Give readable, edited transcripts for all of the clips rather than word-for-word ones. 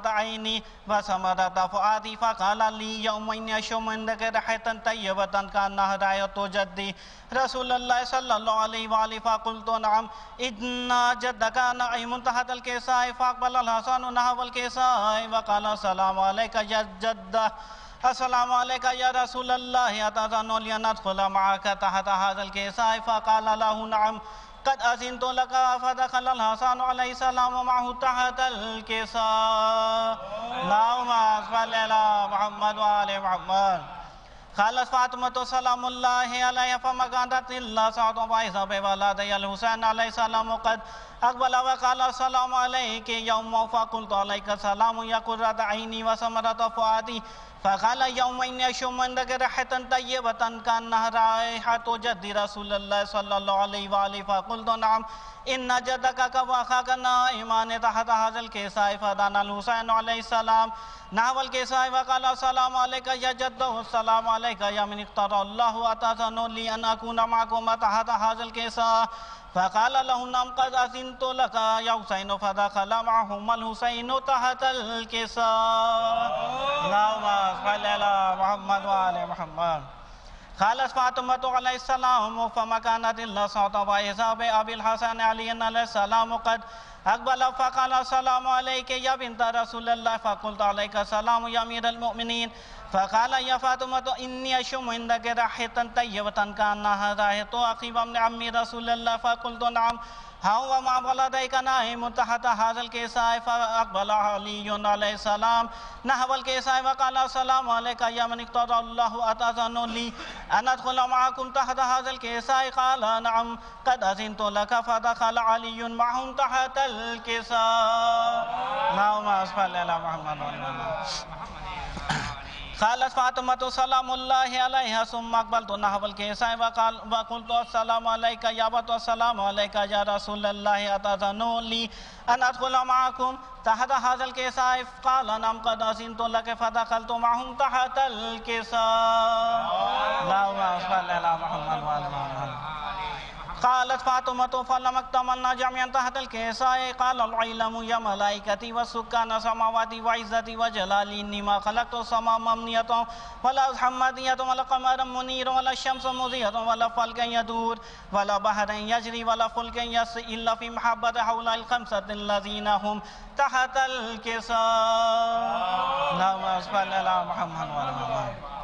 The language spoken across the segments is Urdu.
عيني وثمرة فؤادي فقال لي يوم إني أشم عندك ريحة طيبة كأنها رائحة جدي رسول الله صلى الله عليه وآله فقلت نعم إن جدك نائم تحت الكساء فأقبل الحسن نحو الكساء وقال السلام عليك يا جدة السلام عليك يا رسول الله أتأذن لي أن أدخل معك تحت هذا الكساء فقال له نعم قد أذنت لك فدخل الحسن عليه السلام معه تحت الكساء اللهم صل على محمد وآل محمد قالت فاطمة سلام الله عليها فما كانت إلا سعد وعيسى بولدي الحسين عليه السلام قد أقبل وقال السلام عليك يوم فقلت عليك السلام يا قرة عيني وثمرة فؤادي فقال يوم إني أشم عندك ريحة طيبة كأنها رائحة جد رسول الله صلى الله عليه وآله فقلت نعم إن جدك وأخاك نائمان تحت هذا الكساء فدنا الحسين عليه السلام نحو الكساء وقال السلام عليك يا جد والسلام عليك يا من اختار الله أتأذن لي أن أكون معكم تحت هذا الكساء فقال له نعم قد أذنت لك يا حسين فدخل معهم الحسين تحت الكساء اللهم صل على محمد وآل محمد قالت فاطمة عليه السلام فما كانت إلا صوت وعيسى بأبي الحسن علي عليه السلام قد أقبل فقال السلام عليك يا بنت رسول الله فقلت عليك السلام يا أمير المؤمنين فقال يا فاطمة إني أشم عندك ريحة طيبة كأنها رائحة أخي وابن عمي رسول الله فقلت نعم هو ما ولديك نائم تحت هذا الكساء فأقبل علي عليه السلام نحو الكساء وقال السلام عليك يا من اختار الله أتأذن لي أن أدخل معكم تحت هذا الكساء قال نعم قد أذنت لك فدخل علي معهم تحت الكساء اللهم صل على محمد قالت فاطمة سلام الله عليها ثم أقبلت نحو الكساء وقلت السلام عليك يا أبت السلام عليك يا رسول الله أتأذن لي أن أدخل معكم تحت هذا الكساء قال نعم قد أذنت لك فدخلت معهم تحت الكساء اللهم صل على محمد وآل محمد قالت فاطمة فلما اكتملنا جميعا تحت الكساء قال العلم يا ملائكتي وسكان السماوات وعزتي وجلالي إني ما خلقت السماء مبنية ولا حمادية ولا قمرا منيرا ولا الشمس مضيئة ولا فلكا يدور ولا بحر يجري ولا فلك يسري إلا في محبة هؤلاء الخمسة الذين هم تحت الكساء اللهم صل على محمد وعلى محمد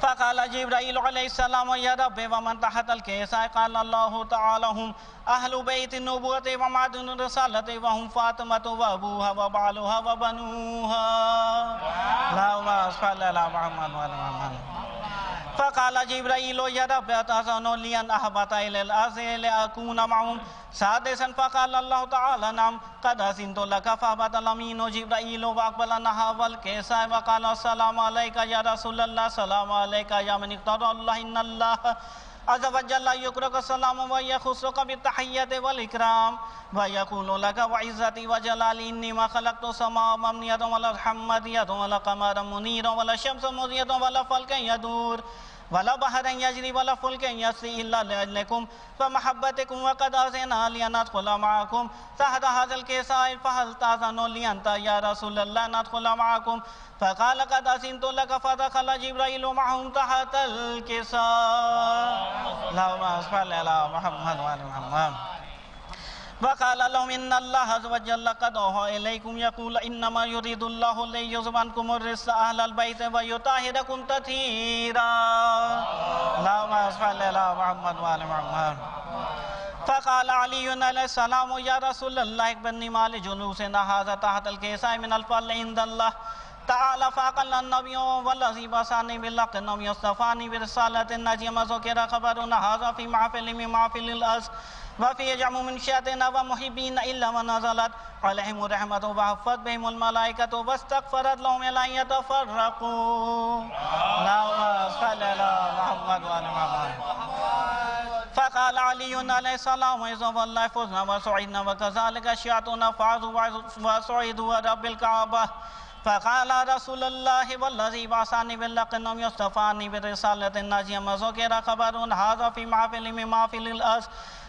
فقال جبرائيل عليه السلام يا رب ومن تحت الكساء قال الله تعالى هم أهل بيت النبوة ومعدن الرسالة وهم فاطمة وأبوها وبعلها وبنوها اللهم صل على محمد وعلى محمد فقال جبرائيل يا رب أتأذن لي أن أهبط إلى الأرض لأكون معهم سادسا فقال الله تعالى نعم قد أذنت لك فأهبط الأمين جبرائيل وأقبل نحو الكساء وقال السلام عليك يا رسول الله السلام عليك يا من اختار الله إن الله عز وجل يقرأك السلام ويخصك بالتحية والإكرام ويقول لك وعزتي وجلالي إني ما خلقت السماء مبنية ولا حمادية ولا قمرا منيرا ولا شمس مضيئة ولا فلك يدور ولا بحر يجري ولا فلك يسري إلا لأجلكم فمحبتكم وقد أذن لي أن أدخل معكم تحت هذا الكساء فهل تأذن لي أنت يا رسول الله أن أدخل معكم فقال قد أذنت لك فدخل جبرائيل معهم تحت الكساء اللهم صل على محمد وآل محمد وقال لهم إن الله عز وجل قد أوحى إليكم يقول إنما يريد الله ليذهب عنكم الرجس أهل البيت ويطهركم تطهيرا اللهم صل على محمد وآل محمد فقال علي عليه السلام يا رسول الله اخبرني ما لجلوسنا هذا تحت الكساء من الفضل عند الله تعالى فقال النبي والذي بصرني بالحق انه يصطفاني برسالة النجم ذكر خبرنا هذا في محفل من محافل الأرض وفي جمع من شياطين ومحبين إلا من نزلت عليهم الرحمة وحفت بهم الملائكة واستغفرت لهم إلا أن يتفرقوا اللهم صل على محمد وآل محمد فقال علي عليه السلام إذا والله فزنا وسعدنا وكذلك الشياطين فازوا وسعدوا رب الكعبة فقال رسول الله والذي بعثني بالحق انهم يصطفاني برسالة ناجية وذكر خبر هذا في محفل من محافل الارض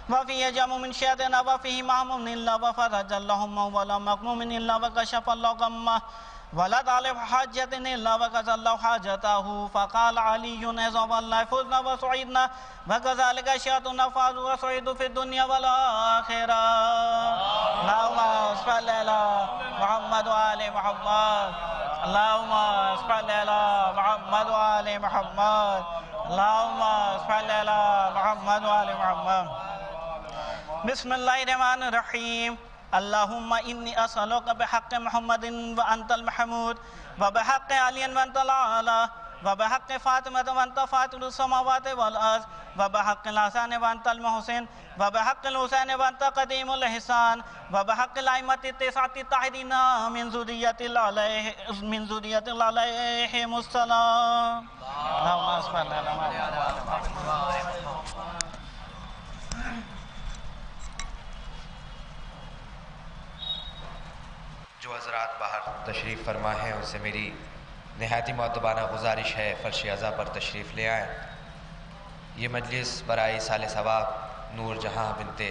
وفيه جم من شيطان وفيه مهموم الا وفرج اللهم ولا مغموم الا وكشف الله غمه ولا طالب حاجة الا وقضى الله حاجته. فقال علي اذا والله فزنا وسعدنا وكذلك شيطان فاز وسعيد في الدنيا والاخرة. اللهم صل على محمد وآل محمد. اللهم صل على محمد وآل محمد. اللهم صل على محمد وآل محمد. بسم الله الرحمن الرحيم. اللهم إني أسألك بحق محمد وأنت المحمود وبحق علي وأنت الأعلى وبحق فاطمة وأنت فاطر السماوات والأرض وبحق الحسن وأنت المحسن وبحق الحسين وأنت قديم الإحسان وبحق الأئمة التسعة الطاهرين من ذرية عليهم السلام. اللهم صل على محمد. جو حضرات باہر تشریف فرما ہیں ان سے میری نہایتی مؤدبانہ گزارش ہے فرش اعضا پر تشریف لے آئیں. یہ مجلس برائے سال ثواب نور جہاں بنت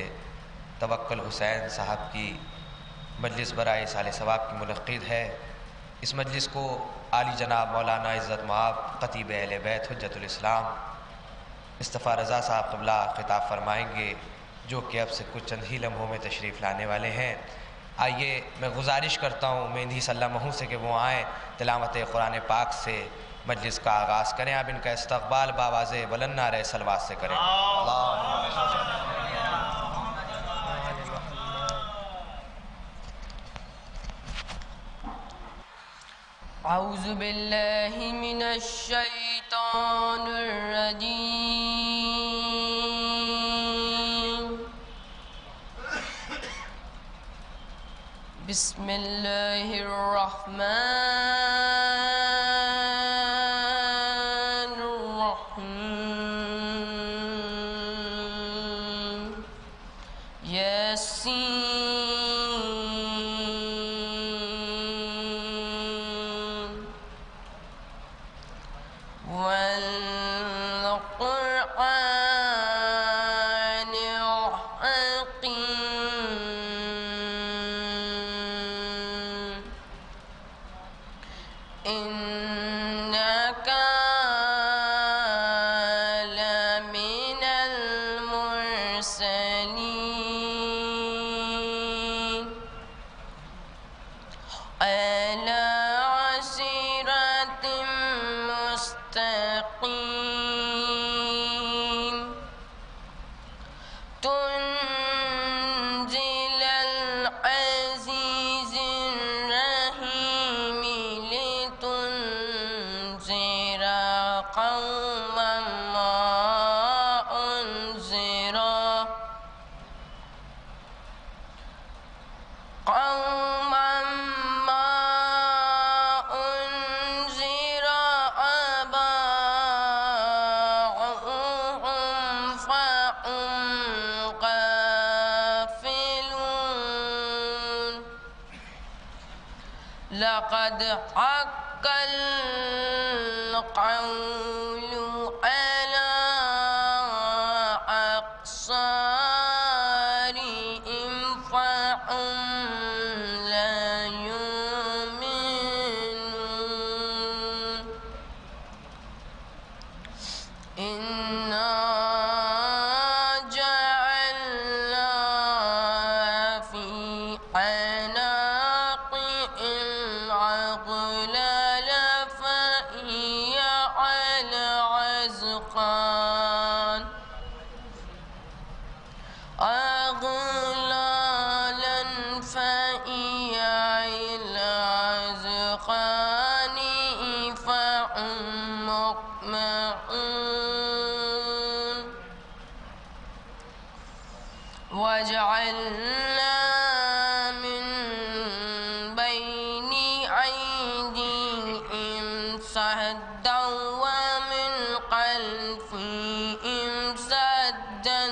توکل حسین صاحب کی مجلس برائے سال ثواب کی منعقد ہے. اس مجلس کو عالی جناب مولانا عزت مآب خطیب اہل بیت حجت الاسلام مصطفیٰ رضا صاحب قبلہ خطاب فرمائیں گے جو کہ اب سے کچھ چند ہی لمحوں میں تشریف لانے والے ہیں. آئیے میں گزارش کرتا ہوں مہندی صلی اللہ محو سے کہ وہ آئیں تلاوت قرآن پاک سے مجلس کا آغاز کریں. آپ ان کا استقبال باواز بلند نعرہ صلوات سے کریں. اعوذ باللہ من الشیطان الرجیم. بسم اللہ الرحمن الرحیم. یاسین والقرآن الحکیم إنك لمن المرسلين على صراط مستقيم تنزيل العزيز الرحيم لتنذر قوما ما أنذر آباؤهم فهم غافلون. لقد حق القول على أقصارهم فهم لا يؤمنون. إنا جعلنا في أعناقهم أغلالا فهي على الأذقان أغلالا فهي على الأذقان فهم مقمحون. وجعلنا من بين أيديهم سدا ومن خلفهم سدا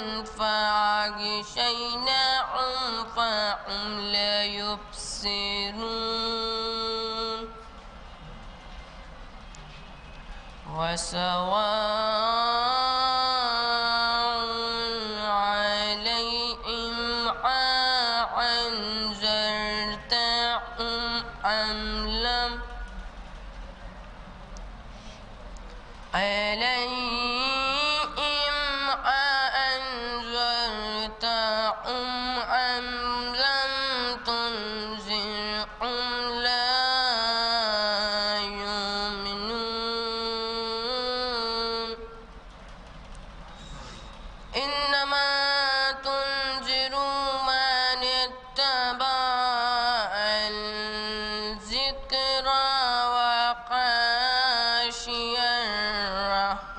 فأغشيناهم فهم لا يبصرون. وسواء عليهم أأنذرتهم أم لم تنذرهم لا يؤمنون إنما تنذر من اتبع الذكرى وخشي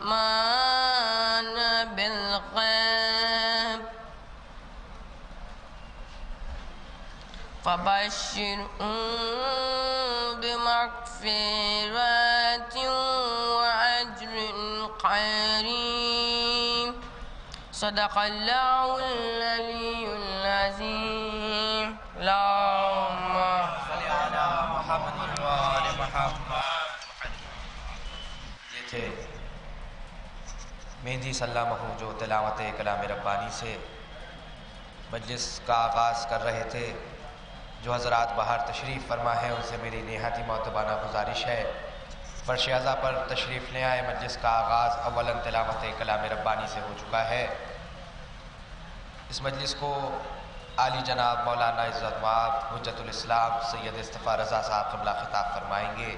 الرحمن بالغيب فبشرهم بمغفرة وأجر كريم صدق الله العلي العظيم اللهم صل على محمد وآل محمد. یہ تھے مہندی سلامہ جو تلاوت کلام ربانی سے مجلس کا آغاز کر رہے تھے. جو حضرات باہر تشریف فرما ہے ان سے میری نہایت معتبانہ گزارش ہے فرش اعضا پر تشریف لے آئے. مجلس کا آغاز اولاً تلاوت کلام ربانی سے ہو چکا ہے. اس مجلس کو عالی جناب مولانا عزت مآب حجت الاسلام سید اصطفیٰ رضا صاحب قبلہ خطاب فرمائیں گے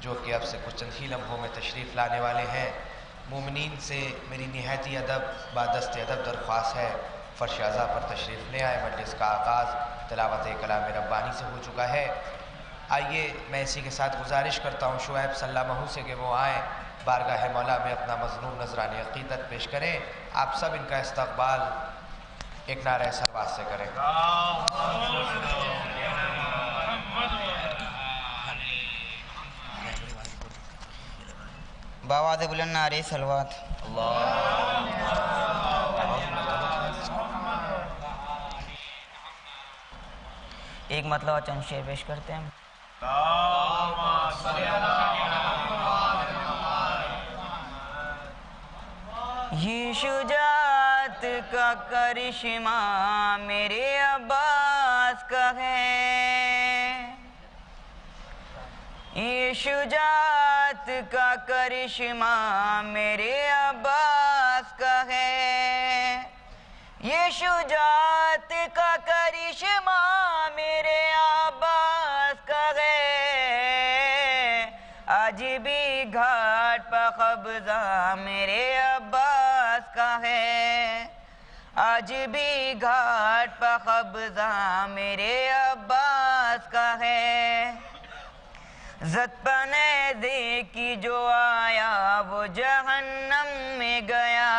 جو کہ اب سے کچھ چند ہی لمحوں میں تشریف لانے والے ہیں. مومنین سے میری نہایتی ادب بادست ادب درخواست ہے فرش اعضا پر تشریف لے آئے. مجلس کا آغاز تلاوت کلام ربانی سے ہو چکا ہے. آئیے میں اسی کے ساتھ گزارش کرتا ہوں شعیب سلامہ سے کہ وہ آئیں بارگاہ مولا میں اپنا مظلوم نذرانِ عقیدت پیش کریں. آپ سب ان کا استقبال ایک نعرہ سروات سے کریں. بآواز بلند نعرہ صلوات. ایک مطلب چند شعر پیش کرتے ہیں. یہ شجاعت کا کرشمہ میرے عباس کا ہے. یہ شجاعت کا کرشمہ میرے عباس کا ہے. یہ شجاعت کا کرشمہ میرے عباس کا ہے. آج بھی گھاٹ پہ قبضہ میرے عباس کا ہے. آج بھی گھاٹ پہ قبضہ میرے عباس کا ہے. زد پنے دے کی جو آیا وہ جہنم میں گیا.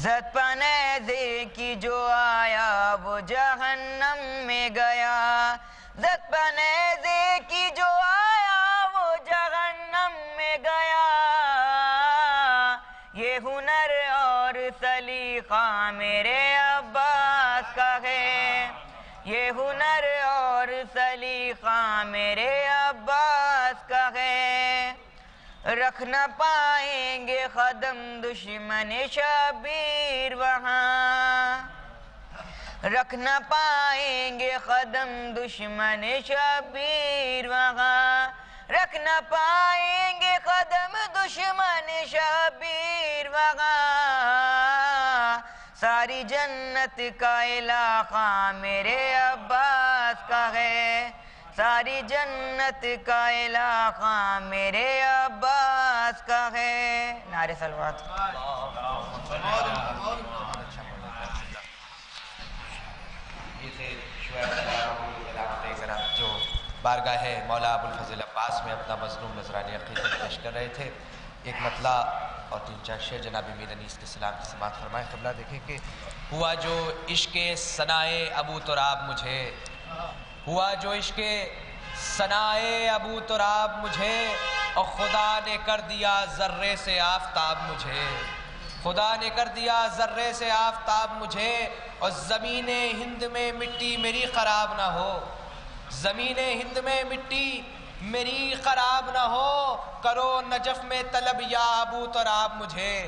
زد پنے دے کی جو آیا وہ جہنم میں گیا. زد پنے دے کی جو آیا وہ جہنم میں گیا. یہ ہنر اور سلیقہ میرے عباس کا ہے. یہ ہنر اور سلیقہ میرے عباس کا ہے. رکھ نہ پائیں گے قدم دشمن شبیر وہاں. رکھ نہ پائیں گے قدم دشمن شبیر وہاں. رکھ نہ پائیں گے قدم دشمن شبیر وہاں. ساری جنت کا علاقہ میرے عباس کا ہے. ساری جنت کا علاقہ میرے عباس کا ہے. نعرہ صلوات. یہ تھے شعیب جو بارگاہ مولا ابو الفضل عباس میں اپنا مظلوم نذرانِ عقیدت پیش کر رہے تھے. ایک مطلع اور 3-4 شعر جناب میر انیس کے سلام کی سماعت فرمائے. قبلہ دیکھیں کہ ہوا جو عشق ثنائے ابو تراب مجھے. ہوا جو عشق ثنائے ابو تراب مجھے اور خدا نے کر دیا ذرے سے آفتاب مجھے. خدا نے کر دیا ذرے سے آفتاب مجھے اور زمین ہند میں مٹی میری خراب نہ ہو. زمین ہند میں مٹی میری خراب نہ ہو، کرو نجف میں طلب یا ابو تراب مجھے،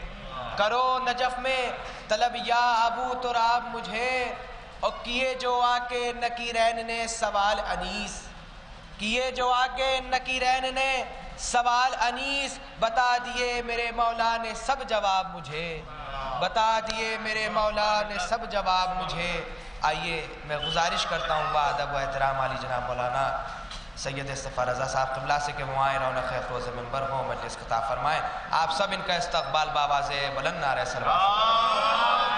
کرو نجف میں طلب یا ابو تراب مجھے، اور کیے جو آگے نکیرین نے سوال انیس، کیے جو آگے نکیرین نے سوال انیس، بتا دیے میرے مولا نے سب جواب مجھے، بتا دیے میرے مولا نے سب جواب مجھے۔ آئیے میں گزارش کرتا ہوں با ادب و احترام علی جناب مولانا سید اصطفیٰ رضا صاحب قبلہ سے کہ وہ آئیں رونق افروز منبر ہوں، مجلس خطاب فرمائیں۔ آپ سب ان کا استقبال بآواز بلند نعرہ سلوات۔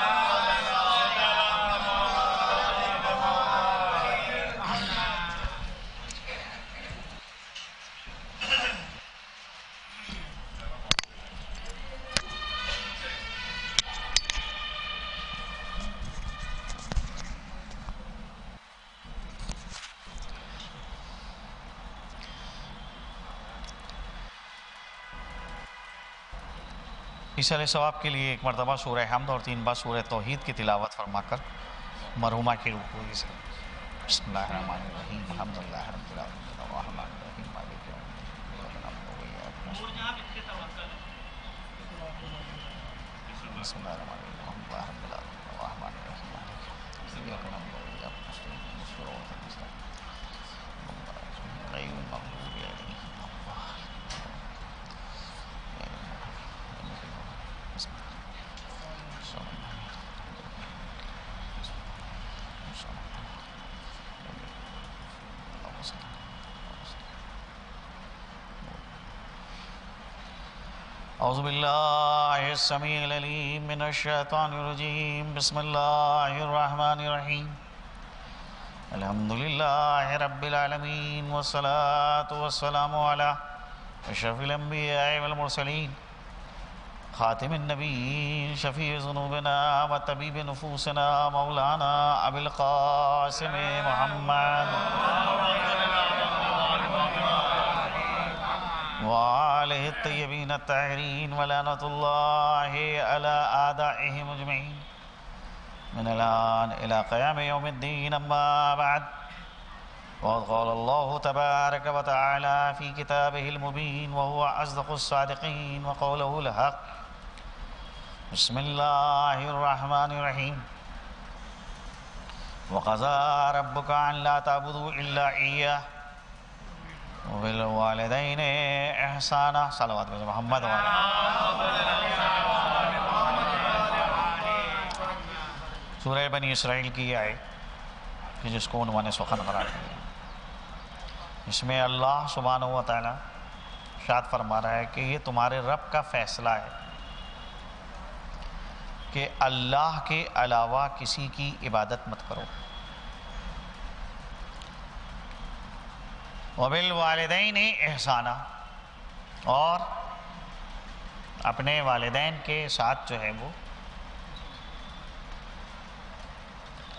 ایصال ثواب کے لیے ایک مرتبہ سورہ حمد اور 3 بار سورہ توحید کی تلاوت فرما کر مرحومہ کی رکوع سے بسم اللہ الرحمن الرحیم الحمد للہ رب العالمین الرحمن الرحیم مالک یوم الدین بسم اللہ الرحمن الرحیم الحمد للہ الرحمن الرحیم ایاک نعبد و ایاک نستعین اهدنا الصراط المستقیم غیر المغضوب علیہم اعوذ باللہ السمیع العلیم من الشیطان الرجیم بسم اللہ الرحمن الرحیم الحمدللہ رب العالمین والصلاة والسلام علی اشرف الانبیاء والمرسلین خاتم النبیین شفیع ذنوبنا و طبیب نفوسنا مولانا ابی القاسم محمد وآلہ الطیبین الطاہرین ولعنۃ اللہ علی اعدائہم اجمعین من الآن الى قیام یوم الدین اما بعد وقد قال اللہ تبارک وتعالی فی کتابہ المبین وهو اصدق الصادقین وقولہ الحق بسم اللہ الرحمن الرحیم وقضى ربك أن لا تعبدوا إلا إياه وبالوالدين إحسانا صلوات محمد سورہ بنی اسرائیل کی یہ آیت کہ جس کو عنوان سخن قرار دیا، اس میں اللہ سبحانہ و تعالی ارشاد فرما رہا ہے کہ یہ تمہارے رب کا فیصلہ ہے کہ اللہ کے علاوہ کسی کی عبادت مت کرو، وبالوالدین احسانا، اور اپنے والدین کے ساتھ جو ہے وہ،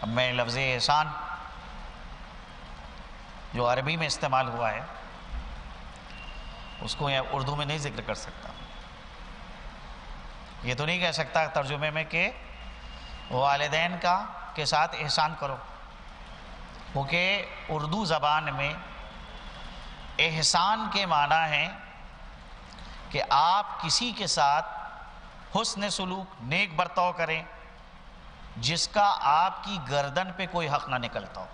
اب میں لفظ احسان جو عربی میں استعمال ہوا ہے اس کو یہ اردو میں نہیں ذکر کر سکتا، یہ تو نہیں کہہ سکتا ترجمے میں کہ والدین کے ساتھ احسان کرو، کیونکہ اردو زبان میں احسان کے معنی ہے کہ آپ کسی کے ساتھ حسن سلوک، نیک برتاؤ کریں جس کا آپ کی گردن پہ کوئی حق نہ نکلتا ہو،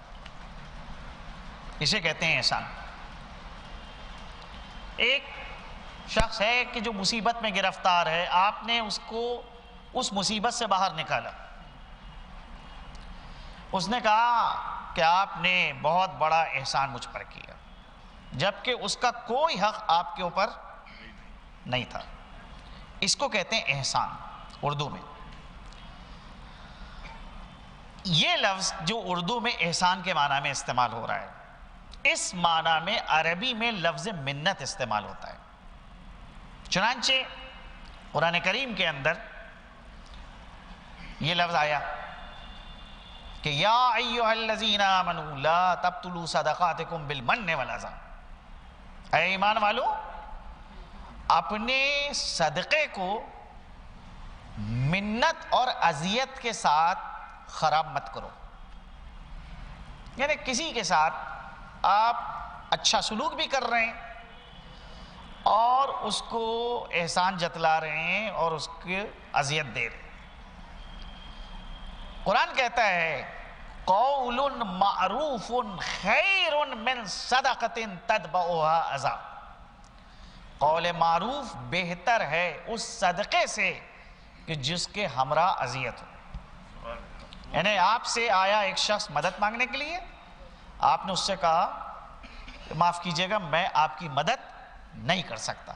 اسے کہتے ہیں احسان۔ ایک شخص ہے کہ جو مصیبت میں گرفتار ہے، آپ نے اس کو اس مصیبت سے باہر نکالا، اس نے کہا کہ آپ نے بہت بڑا احسان مجھ پر کیا، جبکہ اس کا کوئی حق آپ کے اوپر نہیں تھا، اس کو کہتے ہیں احسان اردو میں۔ یہ لفظ جو اردو میں احسان کے معنی میں استعمال ہو رہا ہے، اس معنی میں عربی میں لفظ منت استعمال ہوتا ہے۔ چنانچہ قرآن کریم کے اندر یہ لفظ آیا کہ یا ایھا الذین آمنوا لا تبطلوا صدقاتکم بالمن والاذی، اے ایمان والو اپنے صدقے کو منت اور اذیت کے ساتھ خراب مت کرو، یعنی کسی کے ساتھ آپ اچھا سلوک بھی کر رہے ہیں اور اس کو احسان جتلا رہے ہیں اور اس کو اذیت دے رہے ہیں۔ قرآن کہتا ہے قول معروف خیر من صدقۃ تتبعها اذی، قول معروف بہتر ہے اس صدقے سے کہ جس کے ہمراہ اذیت ہو۔ یعنی آپ سے آیا ایک شخص مدد مانگنے کے لیے، آپ نے اس سے کہا معاف کیجئے گا میں آپ کی مدد نہیں کر سکتا،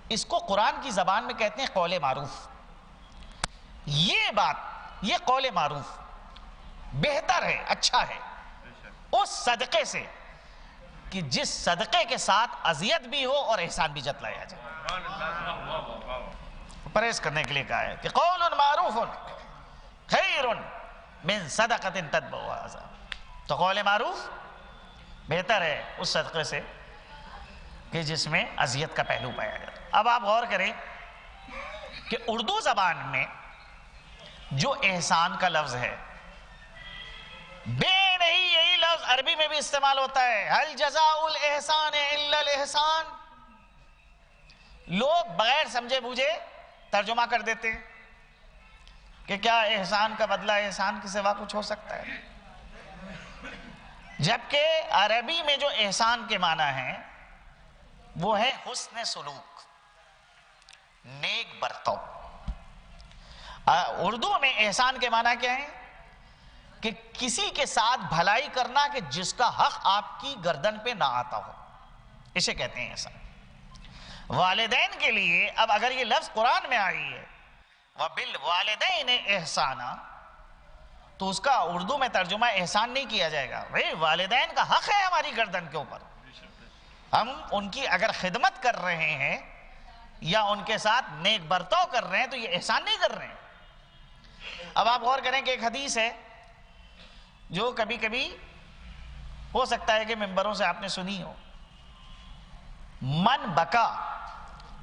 اس کو قرآن کی زبان میں کہتے ہیں قول معروف۔ یہ بات، یہ قول معروف بہتر ہے، اچھا ہے اس صدقے سے کہ جس صدقے کے ساتھ اذیت بھی ہو اور احسان بھی جتلایا جائے۔ پرہیز کرنے کے لیے کہا ہے کہ قول معروف خیر من صدقۃ تتبعها اذی، تو قول معروف بہتر ہے اس صدقے سے کہ جس میں اذیت کا پہلو پایا جاتا ہے۔ اب آپ غور کریں کہ اردو زبان میں جو احسان کا لفظ ہے، بے نہیں یہی لفظ عربی میں بھی استعمال ہوتا ہے، هل جزاء الاحسان الا الاحسان۔ لوگ بغیر سمجھے بوجھے ترجمہ کر دیتے ہیں کہ کیا احسان کا بدلہ احسان کے سوا کچھ ہو سکتا ہے، جبکہ عربی میں جو احسان کے معنی ہیں وہ ہے حسن سلوک، نیک برتاؤ۔ اردو میں احسان کے معنی کیا ہے کہ کسی کے ساتھ بھلائی کرنا کہ جس کا حق آپ کی گردن پہ نہ آتا ہو، اسے کہتے ہیں احسان۔ والدین کے لیے اب اگر یہ لفظ قرآن میں آئی ہے وَبِالْوَالِدَيْنِ احسانا، تو اس کا اردو میں ترجمہ احسان نہیں کیا جائے گا۔ بھئی والدین کا حق ہے ہماری گردن کے اوپر، ہم ان کی اگر خدمت کر رہے ہیں یا ان کے ساتھ نیک برتاؤ کر رہے ہیں تو یہ احسان نہیں کر رہے ہیں۔ اب آپ غور کریں کہ ایک حدیث ہے جو کبھی کبھی ہو سکتا ہے کہ ممبروں سے آپ نے سنی ہو، من بکا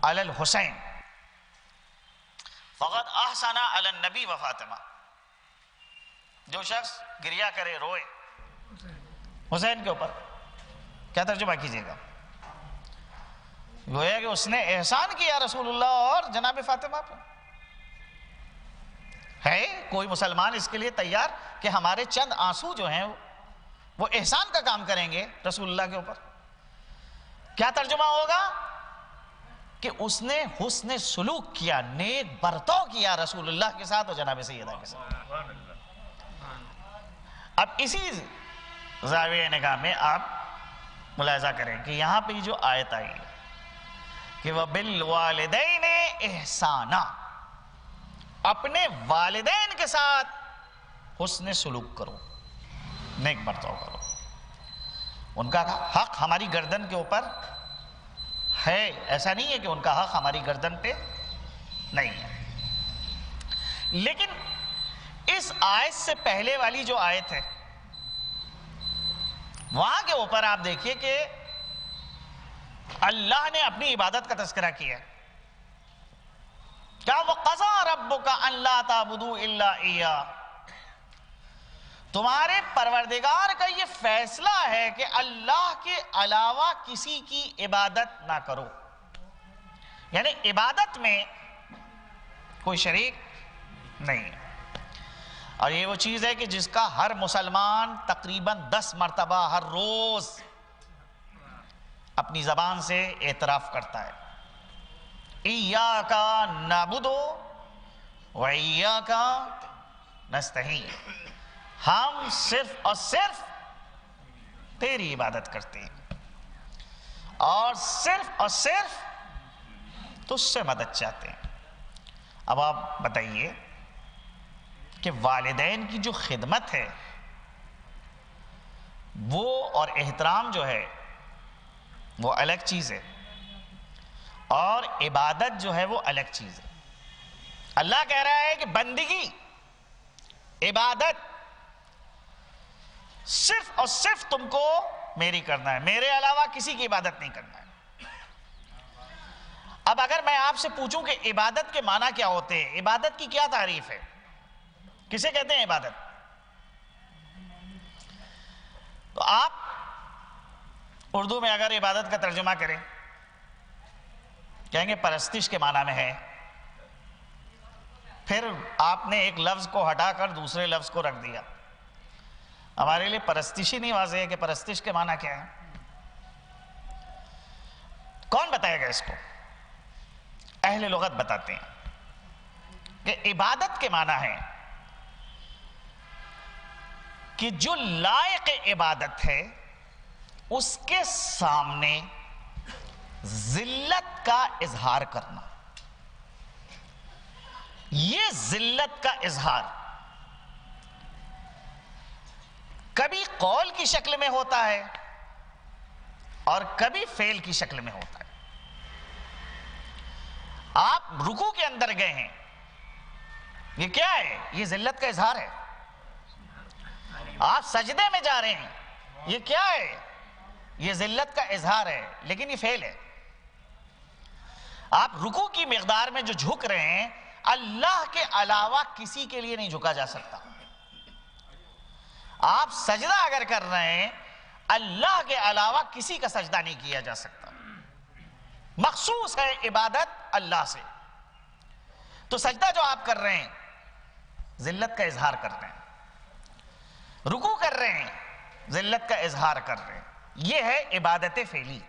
علی الحسین فقد احسن علی النبی و فاطمہ، جو شخص گریہ کرے روئے حسین کے اوپر، کیا ترجمہ کیجئے گا؟ گویا کہ اس نے احسان کیا رسول اللہ اور جناب فاطمہ پہ۔ ہے کوئی مسلمان اس کے لیے تیار کہ ہمارے چند آنسو جو ہیں وہ احسان کا کام کریں گے رسول اللہ کے اوپر؟ کیا ترجمہ ہوگا کہ اس نے حسن سلوک کیا، نیک برتاؤ کیا رسول اللہ کے ساتھ اور جناب سیدہ کے ساتھ۔ اب اسی زاویہ نگاہ میں آپ ملاحظہ کریں کہ یہاں پہ جو آیت آئی ہے کہ وَبِالْوَالِدَيْنِ احسانا، اپنے والدین کے ساتھ حسن سلوک کرو، نیک برتاؤ کرو۔ ان کا حق ہماری گردن کے اوپر ہے، ایسا نہیں ہے کہ ان کا حق ہماری گردن پہ نہیں ہے۔ لیکن اس آیت سے پہلے والی جو آیت ہے وہاں کے اوپر آپ دیکھیے کہ اللہ نے اپنی عبادت کا تذکرہ کیا ہے۔ کیا وَقَضَىٰ رَبُّكَ أَن لَا تَعْبُدُوا إِلَّا إِيَّاهُ، تمہارے پروردگار کا یہ فیصلہ ہے کہ اللہ کے علاوہ کسی کی عبادت نہ کرو، یعنی عبادت میں کوئی شریک نہیں۔ اور یہ وہ چیز ہے کہ جس کا ہر مسلمان تقریباً 10 مرتبہ ہر روز اپنی زبان سے اعتراف کرتا ہے۔ ایاک نعبد و ایاک نستعین، ہم صرف اور صرف تیری عبادت کرتے ہیں اور صرف تجھ سے مدد چاہتے ہیں۔ اب آپ بتائیے کہ والدین کی جو خدمت ہے وہ اور احترام جو ہے وہ الگ چیز ہے، اور عبادت جو ہے وہ الگ چیز ہے۔ اللہ کہہ رہا ہے کہ بندگی، عبادت صرف اور صرف تم کو میری کرنا ہے، میرے علاوہ کسی کی عبادت نہیں کرنا ہے۔ اب اگر میں آپ سے پوچھوں کہ عبادت کے معنی کیا ہوتے ہیں، عبادت کی کیا تعریف ہے، کسے کہتے ہیں عبادت، تو آپ اردو میں اگر عبادت کا ترجمہ کریں کہیں گے پرستش کے معنی میں ہے. پھر آپ نے ایک لفظ کو ہٹا کر دوسرے لفظ کو رکھ دیا. ہمارے لیے پرستش ہی نہیں واضح ہے کہ پرستش کے معنی کیا ہے. کون بتائے گا اس کو؟ اہل لغت بتاتے ہیں کہ عبادت کے معنی ہے کہ جو لائق عبادت ہے اس کے سامنے ذلت کا اظہار کرنا. یہ ذلت کا اظہار کبھی قول کی شکل میں ہوتا ہے اور کبھی فعل کی شکل میں ہوتا ہے. آپ رکوع کے اندر گئے ہیں، یہ کیا ہے؟ یہ ذلت کا اظہار ہے. آپ سجدے میں جا رہے ہیں، یہ کیا ہے؟ یہ ذلت کا اظہار ہے، لیکن یہ فعل ہے. آپ رکوع کی مقدار میں جو جھک رہے ہیں، اللہ کے علاوہ کسی کے لیے نہیں جھکا جا سکتا. آپ سجدہ اگر کر رہے ہیں، اللہ کے علاوہ کسی کا سجدہ نہیں کیا جا سکتا. مخصوص ہے عبادت اللہ سے. تو سجدہ جو آپ کر رہے ہیں ذلت کا اظہار کر رہے ہیں، رکوع کر رہے ہیں ذلت کا اظہار کر رہے ہیں. یہ ہے عبادت فعلی.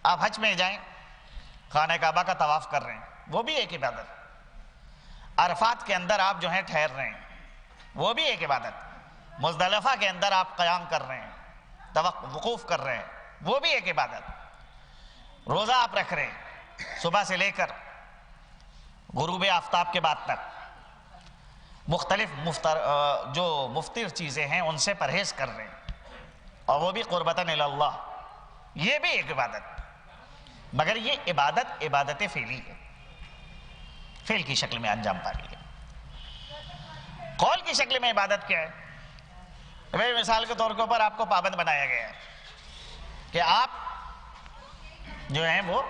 آپ حج میں جائیں، خانہ کعبہ کا طواف کر رہے ہیں، وہ بھی ایک عبادت. عرفات کے اندر آپ جو ہیں ٹھہر رہے ہیں، وہ بھی ایک عبادت. مزدلفہ کے اندر آپ قیام کر رہے ہیں، وقوف کر رہے ہیں، وہ بھی ایک عبادت. روزہ آپ رکھ رہے ہیں، صبح سے لے کر غروب آفتاب کے بعد تک مختلف جو مفطر چیزیں ہیں ان سے پرہیز کر رہے ہیں، اور وہ بھی قربتاً الی اللہ. یہ بھی ایک عبادت. مگر یہ عبادت عبادت فعلی ہے، فعل کی شکل میں انجام پا رہی ہے. قول کی شکل میں عبادت کیا ہے؟ مثال کے طور کے اوپر آپ کو پابند بنایا گیا ہے کہ آپ جو ہیں وہ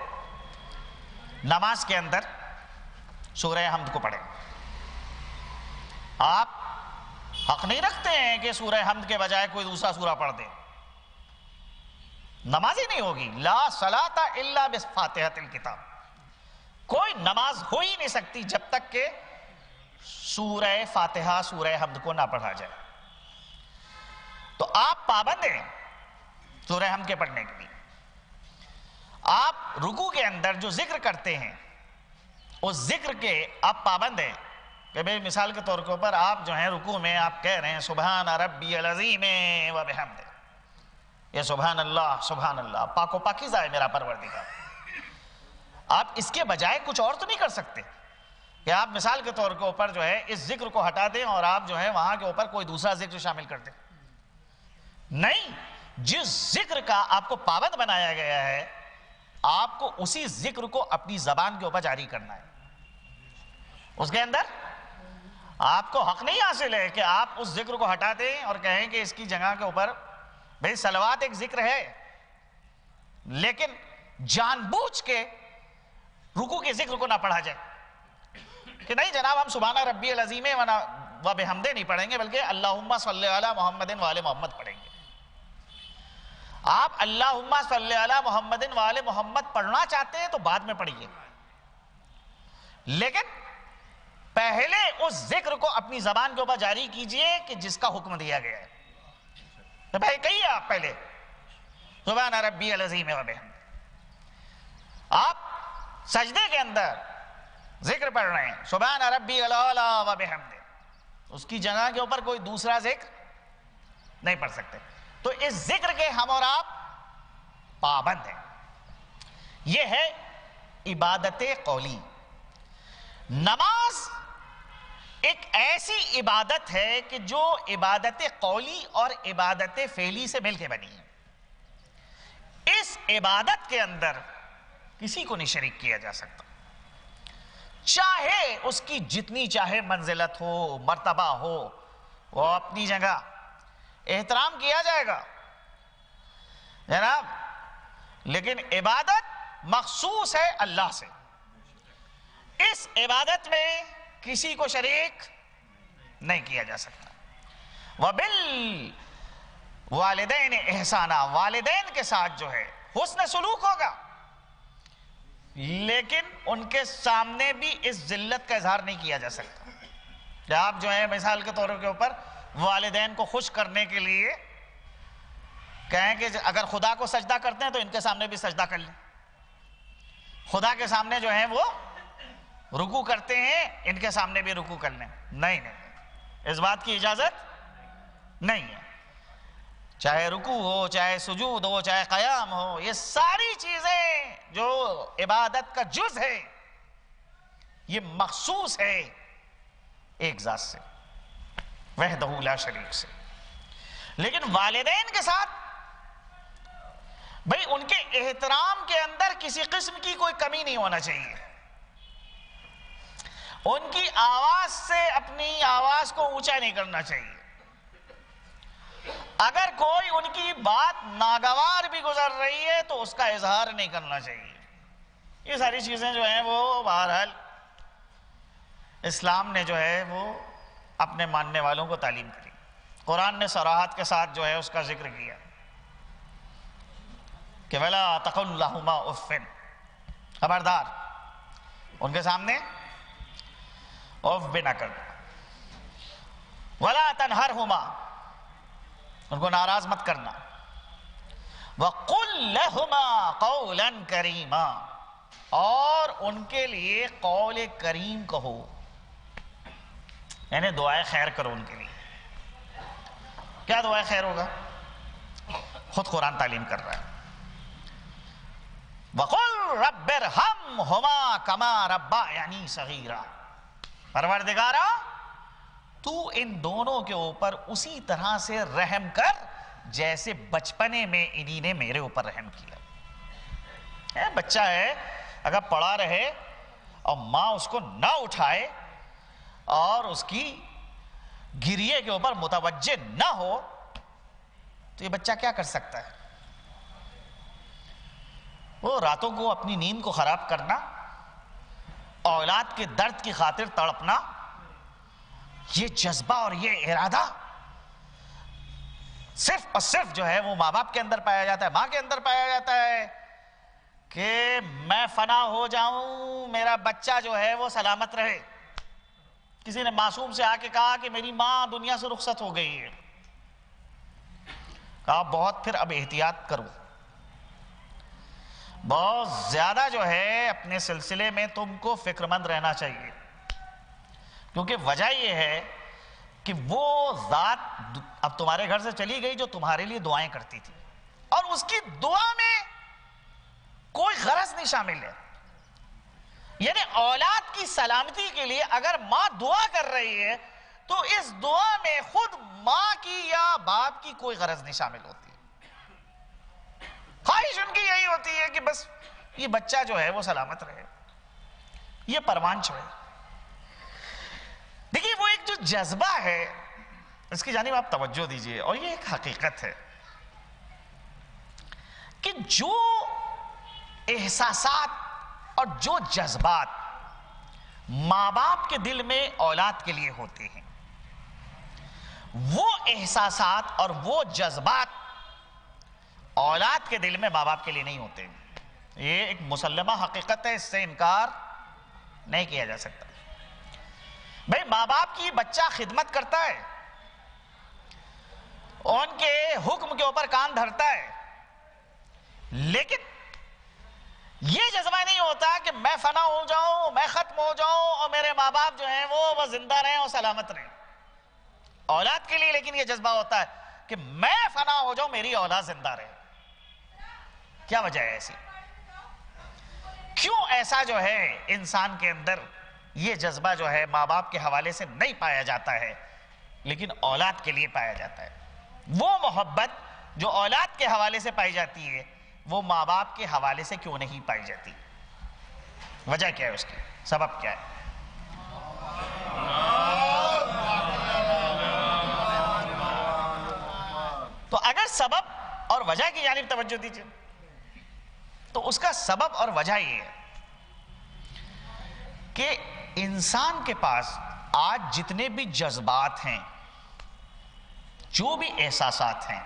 نماز کے اندر سورہ حمد کو پڑھیں. آپ حق نہیں رکھتے ہیں کہ سورہ حمد کے بجائے کوئی دوسرا سورہ پڑھ دیں، نماز ہی نہیں ہوگی. لا صلاۃ الا بفاتحۃ الکتاب. کوئی نماز ہو ہی نہیں سکتی جب تک کہ سورہ فاتحہ سورہ حمد کو نہ پڑھا جائے. تو آپ پابند ہیں سورہ حمد کے پڑھنے کے لیے. آپ رکوع کے اندر جو ذکر کرتے ہیں اس ذکر کے آپ پابند ہیں کہ بھئی مثال کے طور کے اوپر آپ جو ہیں رکوع میں آپ کہہ رہے ہیں سبحان ربی العظیم و بحمدہ. یہ سبحان اللہ پاک و پاکیزہ ہے میرا پروردگار. آپ اس کے بجائے کچھ اور تو نہیں کر سکتے کہ آپ مثال کے طور کے اوپر جو ہے اس ذکر کو ہٹا دیں اور آپ جو ہے وہاں کے اوپر کوئی دوسرا ذکر شامل کر دیں. نہیں، جس ذکر کا آپ کو پابند بنایا گیا ہے آپ کو اسی ذکر کو اپنی زبان کے اوپر جاری کرنا ہے. اس کے اندر آپ کو حق نہیں حاصل ہے کہ آپ اس ذکر کو ہٹا دیں اور کہیں کہ اس کی جگہ کے اوپر بھئی صلوات ایک ذکر ہے، لیکن جان بوجھ کے رکوع کے ذکر کو نہ پڑھا جائے کہ نہیں جناب ہم سبحان ربی العظیم و بحمدہ نہیں پڑھیں گے بلکہ اللہم صلی علی محمد و آل محمد پڑھیں گے. آپ اللہم صلی علی محمد و آل محمد پڑھنا چاہتے ہیں تو بعد میں پڑھیے، لیکن پہلے اس ذکر کو اپنی زبان کے اوپر جاری کیجئے کہ جس کا حکم دیا گیا ہے. تو بھائی کہیے آپ پہلے سبحان ربی العظیم و بحمدہ. آپ سجدے کے اندر ذکر پڑھ رہے ہیں سبحان ربی الاعلی و بحمدہ، اس کی جگہ کے اوپر کوئی دوسرا ذکر نہیں پڑھ سکتے. تو اس ذکر کے ہم اور آپ پابند ہیں. یہ ہے عبادت قولی. نماز ایک ایسی عبادت ہے کہ جو عبادت قولی اور عبادت فعلی سے مل کے بنی ہے. اس عبادت کے اندر کسی کو نہیں شریک کیا جا سکتا، چاہے اس کی جتنی چاہے منزلت ہو مرتبہ ہو، وہ اپنی جگہ احترام کیا جائے گا جناب، لیکن عبادت مخصوص ہے اللہ سے. اس عبادت میں کسی کو شریک نہیں کیا جا سکتا. والدین احسانا، والدین کے ساتھ جو ہے حسن سلوک ہوگا، لیکن ان کے سامنے بھی اس ذلت کا اظہار نہیں کیا جا سکتا کہ آپ جو ہے مثال کے طور کے اوپر والدین کو خوش کرنے کے لیے کہیں کہ اگر خدا کو سجدہ کرتے ہیں تو ان کے سامنے بھی سجدہ کر لیں، خدا کے سامنے جو ہے وہ رکوع کرتے ہیں ان کے سامنے بھی رکوع کر لیں. نہیں، اس بات کی اجازت نہیں ہے. چاہے رکوع ہو، چاہے سجود ہو، چاہے قیام ہو، یہ ساری چیزیں جو عبادت کا جز ہے یہ مخصوص ہے ایک ذات سے، وحدہ لا شریک سے. لیکن والدین کے ساتھ بھئی ان کے احترام کے اندر کسی قسم کی کوئی کمی نہیں ہونا چاہیے. ان کی آواز سے اپنی آواز کو اونچا نہیں کرنا چاہیے. اگر کوئی ان کی بات ناگوار بھی گزر رہی ہے تو اس کا اظہار نہیں کرنا چاہیے. یہ ساری چیزیں جو ہیں وہ بہرحال اسلام نے جو ہے وہ اپنے ماننے والوں کو تعلیم کری. قرآن نے صراحت کے ساتھ جو ہے اس کا ذکر کیا کہ وَلَا تَقُلْ لَهُمَا اُفٍّ، خبردار ان کے سامنے اف بھی نہ کرنا. وَلَا تَنْهَرْهُمَا، ان کو ناراض مت کرنا. وَقُلْ لَهُمَا قَوْلًا كَرِيمًا، اور ان کے لیے قول کریم کہو، یعنی دعائے خیر کرو ان کے لیے. کیا دعائے خیر ہوگا؟ خود قرآن تعلیم کر رہا ہے. وَقُلْ رَبِّ ارْحَمْهُمَا كَمَا رَبَّيَانِي صَغِيرًا، پروردگارا تو ان دونوں کے اوپر اسی طرح سے رحم کر جیسے بچپنے میں انہی نے میرے اوپر رحم کیا. بچہ ہے اگر پڑا رہے اور ماں اس کو نہ اٹھائے اور اس کی گریے کے اوپر متوجہ نہ ہو تو یہ بچہ کیا کر سکتا ہے؟ وہ راتوں کو اپنی نیند کو خراب کرنا، اولاد کے درد کی خاطر تڑپنا، یہ جذبہ اور یہ ارادہ صرف اور صرف جو ہے وہ ماں باپ کے اندر پایا جاتا ہے، ماں کے اندر پایا جاتا ہے کہ میں فنا ہو جاؤں، میرا بچہ جو ہے وہ سلامت رہے. کسی نے معصوم سے آ کے کہا کہ میری ماں دنیا سے رخصت ہو گئی ہے. کہا بہت پھر اب احتیاط کرو، بہت زیادہ جو ہے اپنے سلسلے میں تم کو فکر مند رہنا چاہیے، کیونکہ وجہ یہ ہے کہ وہ ذات اب تمہارے گھر سے چلی گئی جو تمہارے لیے دعائیں کرتی تھی، اور اس کی دعا میں کوئی غرض نہیں شامل ہے. یعنی اولاد کی سلامتی کے لیے اگر ماں دعا کر رہی ہے تو اس دعا میں خود ماں کی یا باپ کی کوئی غرض نہیں شامل ہوتی. خواہش ان کی یہی ہوتی ہے کہ بس یہ بچہ جو ہے وہ سلامت رہے، یہ پروان چڑھے. دیکھیے وہ ایک جو جذبہ ہے اس کی جانب آپ توجہ دیجئے، اور یہ ایک حقیقت ہے کہ جو احساسات اور جو جذبات ماں باپ کے دل میں اولاد کے لیے ہوتے ہیں، وہ احساسات اور وہ جذبات اولاد کے دل میں ماں باپ کے لیے نہیں ہوتے. یہ ایک مسلمہ حقیقت ہے، اس سے انکار نہیں کیا جا سکتا. بھئی ماں باپ کی بچہ خدمت کرتا ہے، ان کے حکم کے اوپر کان دھرتا ہے، لیکن یہ جذبہ نہیں ہوتا کہ میں فنا ہو جاؤں، میں ختم ہو جاؤں اور میرے ماں باپ جو ہیں وہ زندہ رہیں اور سلامت رہیں. اولاد کے لیے لیکن یہ جذبہ ہوتا ہے کہ میں فنا ہو جاؤں، میری اولاد زندہ رہے. کیا وجہ ہے ایسی؟ کیوں ایسا جو ہے انسان کے اندر یہ جذبہ جو ہے ماں باپ کے حوالے سے نہیں پایا جاتا ہے لیکن اولاد کے لیے پایا جاتا ہے؟ وہ محبت جو اولاد کے حوالے سے پائی جاتی ہے وہ ماں باپ کے حوالے سے کیوں نہیں پائی جاتی؟ وجہ کیا ہے اس کی؟ سبب کیا ہے؟ تو اگر سبب اور وجہ کی جانب توجہ دیجیے تو اس کا سبب اور وجہ یہ ہے کہ انسان کے پاس آج جتنے بھی جذبات ہیں، جو بھی احساسات ہیں،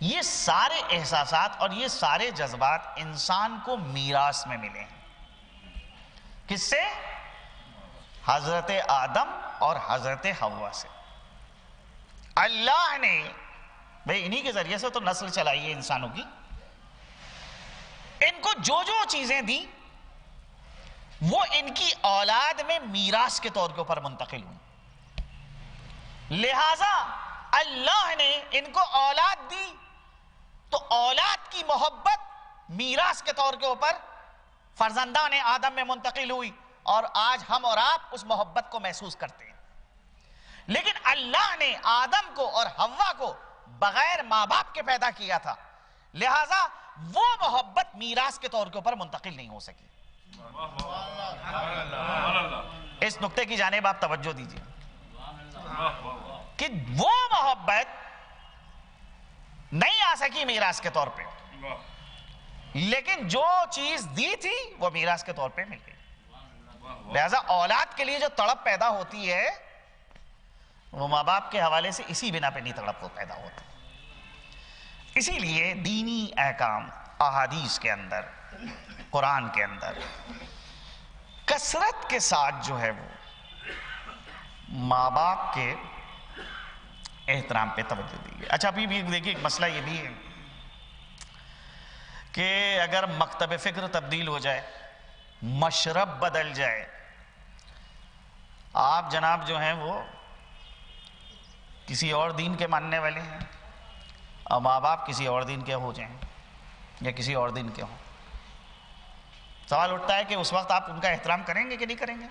یہ سارے احساسات اور یہ سارے جذبات انسان کو میراث میں ملے ہیں. کس سے؟ حضرت آدم اور حضرت حوا سے. اللہ نے بھئی انہی کے ذریعے سے تو نسل چلائی ہے انسانوں کی. ان کو جو جو چیزیں دی وہ ان کی اولاد میں میراث کے طور کے اوپر منتقل ہوئی. لہذا اللہ نے ان کو اولاد دی تو اولاد کی محبت میراث کے طور کے اوپر فرزندان آدم میں منتقل ہوئی، اور آج ہم اور آپ اس محبت کو محسوس کرتے ہیں. لیکن اللہ نے آدم کو اور حوا کو بغیر ماں باپ کے پیدا کیا تھا، لہذا وہ محبت میراث کے طور کے اوپر منتقل نہیں ہو سکی. اس نقطے کی جانب آپ توجہ دیجیے کہ وہ محبت نہیں آ سکی میراث کے طور پہ، لیکن جو چیز دی تھی وہ میراث کے طور پہ مل گئی. لہذا اولاد کے لیے جو تڑپ پیدا ہوتی ہے وہ ماں باپ کے حوالے سے اسی بنا پہ نہیں تڑپ پیدا ہوتی. اسی لیے دینی احکام احادیث کے اندر، قرآن کے اندر کثرت کے ساتھ جو ہے وہ ماں باپ کے احترام پہ توجہ دی ہے. اچھا ابھی بھی دیکھیے ایک مسئلہ یہ بھی ہے کہ اگر مکتب فکر تبدیل ہو جائے، مشرب بدل جائے، آپ جناب جو ہیں وہ کسی اور دین کے ماننے والے ہیں اور ماں باپ کسی اور دین کے ہو جائیں یا کسی اور دین کے ہوں، سوال اٹھتا ہے کہ اس وقت آپ ان کا احترام کریں گے کہ نہیں کریں گے؟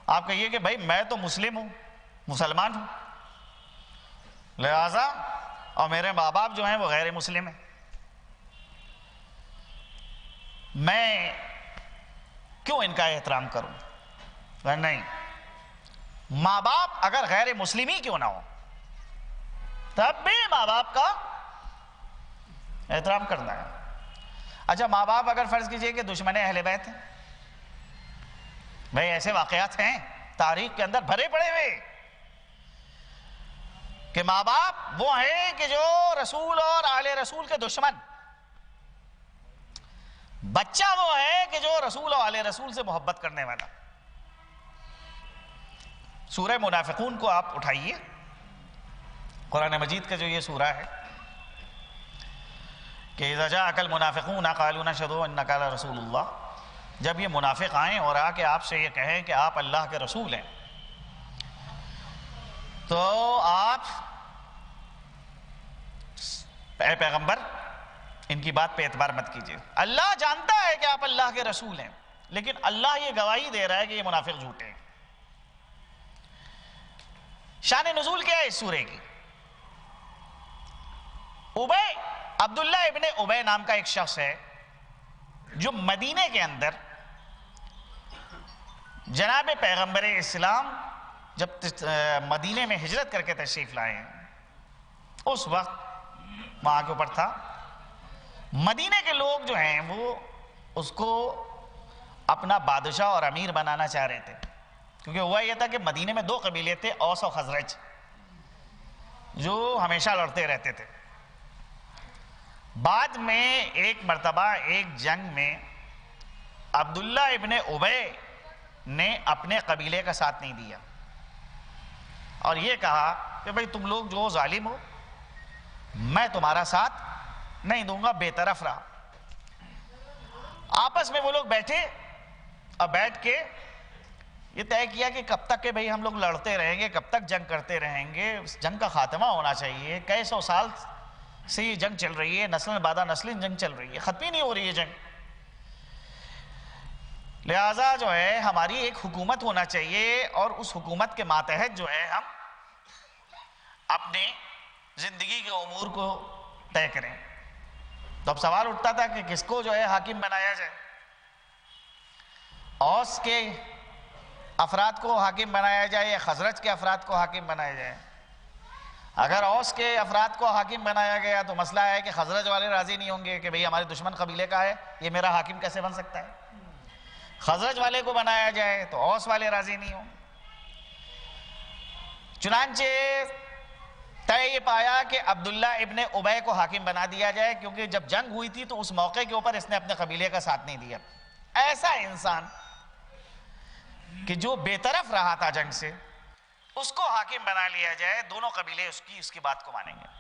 آپ کہیے کہ بھائی میں تو مسلم ہوں، مسلمان ہوں، لہذا اور میرے ماں باپ جو ہیں وہ غیر مسلم ہیں، میں کیوں ان کا احترام کروں؟ نہیں، ماں باپ اگر غیر مسلم ہی کیوں نہ ہو تب بھی ماں باپ کا احترام کرنا ہے. اچھا ماں باپ اگر فرض کیجئے کہ دشمن اہل بیت ہیں، بھئی ایسے واقعات ہیں تاریخ کے اندر بھرے پڑے ہوئے کہ ماں باپ وہ ہیں کہ جو رسول اور آل رسول کے دشمن، بچہ وہ ہے کہ جو رسول اور آل رسول سے محبت کرنے والا. سورہ منافقون کو آپ اٹھائیے، قرآن مجید کا جو یہ سورہ ہے کہ اذا جاءک المنافقون قالوا نشهد انک لرسول اللہ، جب یہ منافق آئیں اور آ کے آپ سے یہ کہیں کہ آپ اللہ کے رسول ہیں، تو آپ اے پیغمبر ان کی بات پہ اعتبار مت کیجیے. اللہ جانتا ہے کہ آپ اللہ کے رسول ہیں، لیکن اللہ یہ گواہی دے رہا ہے کہ یہ منافق جھوٹے ہیں. شان نزول کیا ہے اس سورے کی؟ عبداللہ ابن ابی نام کا ایک شخص ہے جو مدینے کے اندر جناب پیغمبر اسلام جب مدینے میں ہجرت کر کے تشریف لائے ہیں، اس وقت وہاں کے اوپر تھا، مدینے کے لوگ جو ہیں وہ اس کو اپنا بادشاہ اور امیر بنانا چاہ رہے تھے، کیونکہ ہوا یہ تھا کہ مدینے میں دو قبیلے تھے، اوس اور خزرج، جو ہمیشہ لڑتے رہتے تھے. بعد میں ایک مرتبہ ایک جنگ میں عبداللہ ابن ابی نے اپنے قبیلے کا ساتھ نہیں دیا اور یہ کہا کہ بھئی تم لوگ جو ظالم ہو، میں تمہارا ساتھ نہیں دوں گا، بے طرف رہا. آپس میں وہ لوگ بیٹھے اور بیٹھ کے یہ طے کیا کہ کب تک کہ بھئی ہم لوگ لڑتے رہیں گے، کب تک جنگ کرتے رہیں گے، اس جنگ کا خاتمہ ہونا چاہیے. کئی سو سال سے یہ جنگ چل رہی ہے، نسل بعد نسل جنگ چل رہی ہے، ختم ہی نہیں ہو رہی ہے جنگ. لہٰذا جو ہے ہماری ایک حکومت ہونا چاہیے اور اس حکومت کے ماتحت جو ہے ہم اپنے زندگی کے امور کو طے کریں. تو اب سوال اٹھتا تھا کہ کس کو جو ہے حاکم بنایا جائے؟ اوس کے افراد کو حاکم بنایا جائے یا خزرج کے افراد کو حاکم بنایا جائے؟ اگر اوس کے افراد کو حاکم بنایا گیا تو مسئلہ ہے کہ خزرج والے راضی نہیں ہوں گے کہ بھئی ہمارے دشمن قبیلے کا ہے، یہ میرا حاکم کیسے بن سکتا ہے. خزرج والے کو بنایا جائے تو اوس والے راضی نہیں ہوں. چنانچہ طے یہ پایا کہ عبداللہ ابن ابی کو حاکم بنا دیا جائے، کیونکہ جب جنگ ہوئی تھی تو اس موقع کے اوپر اس نے اپنے قبیلے کا ساتھ نہیں دیا. ایسا انسان کہ جو بے طرف رہا تھا جنگ سے، اس کو حاکم بنا لیا جائے، دونوں قبیلے اس کی بات کو مانیں گے.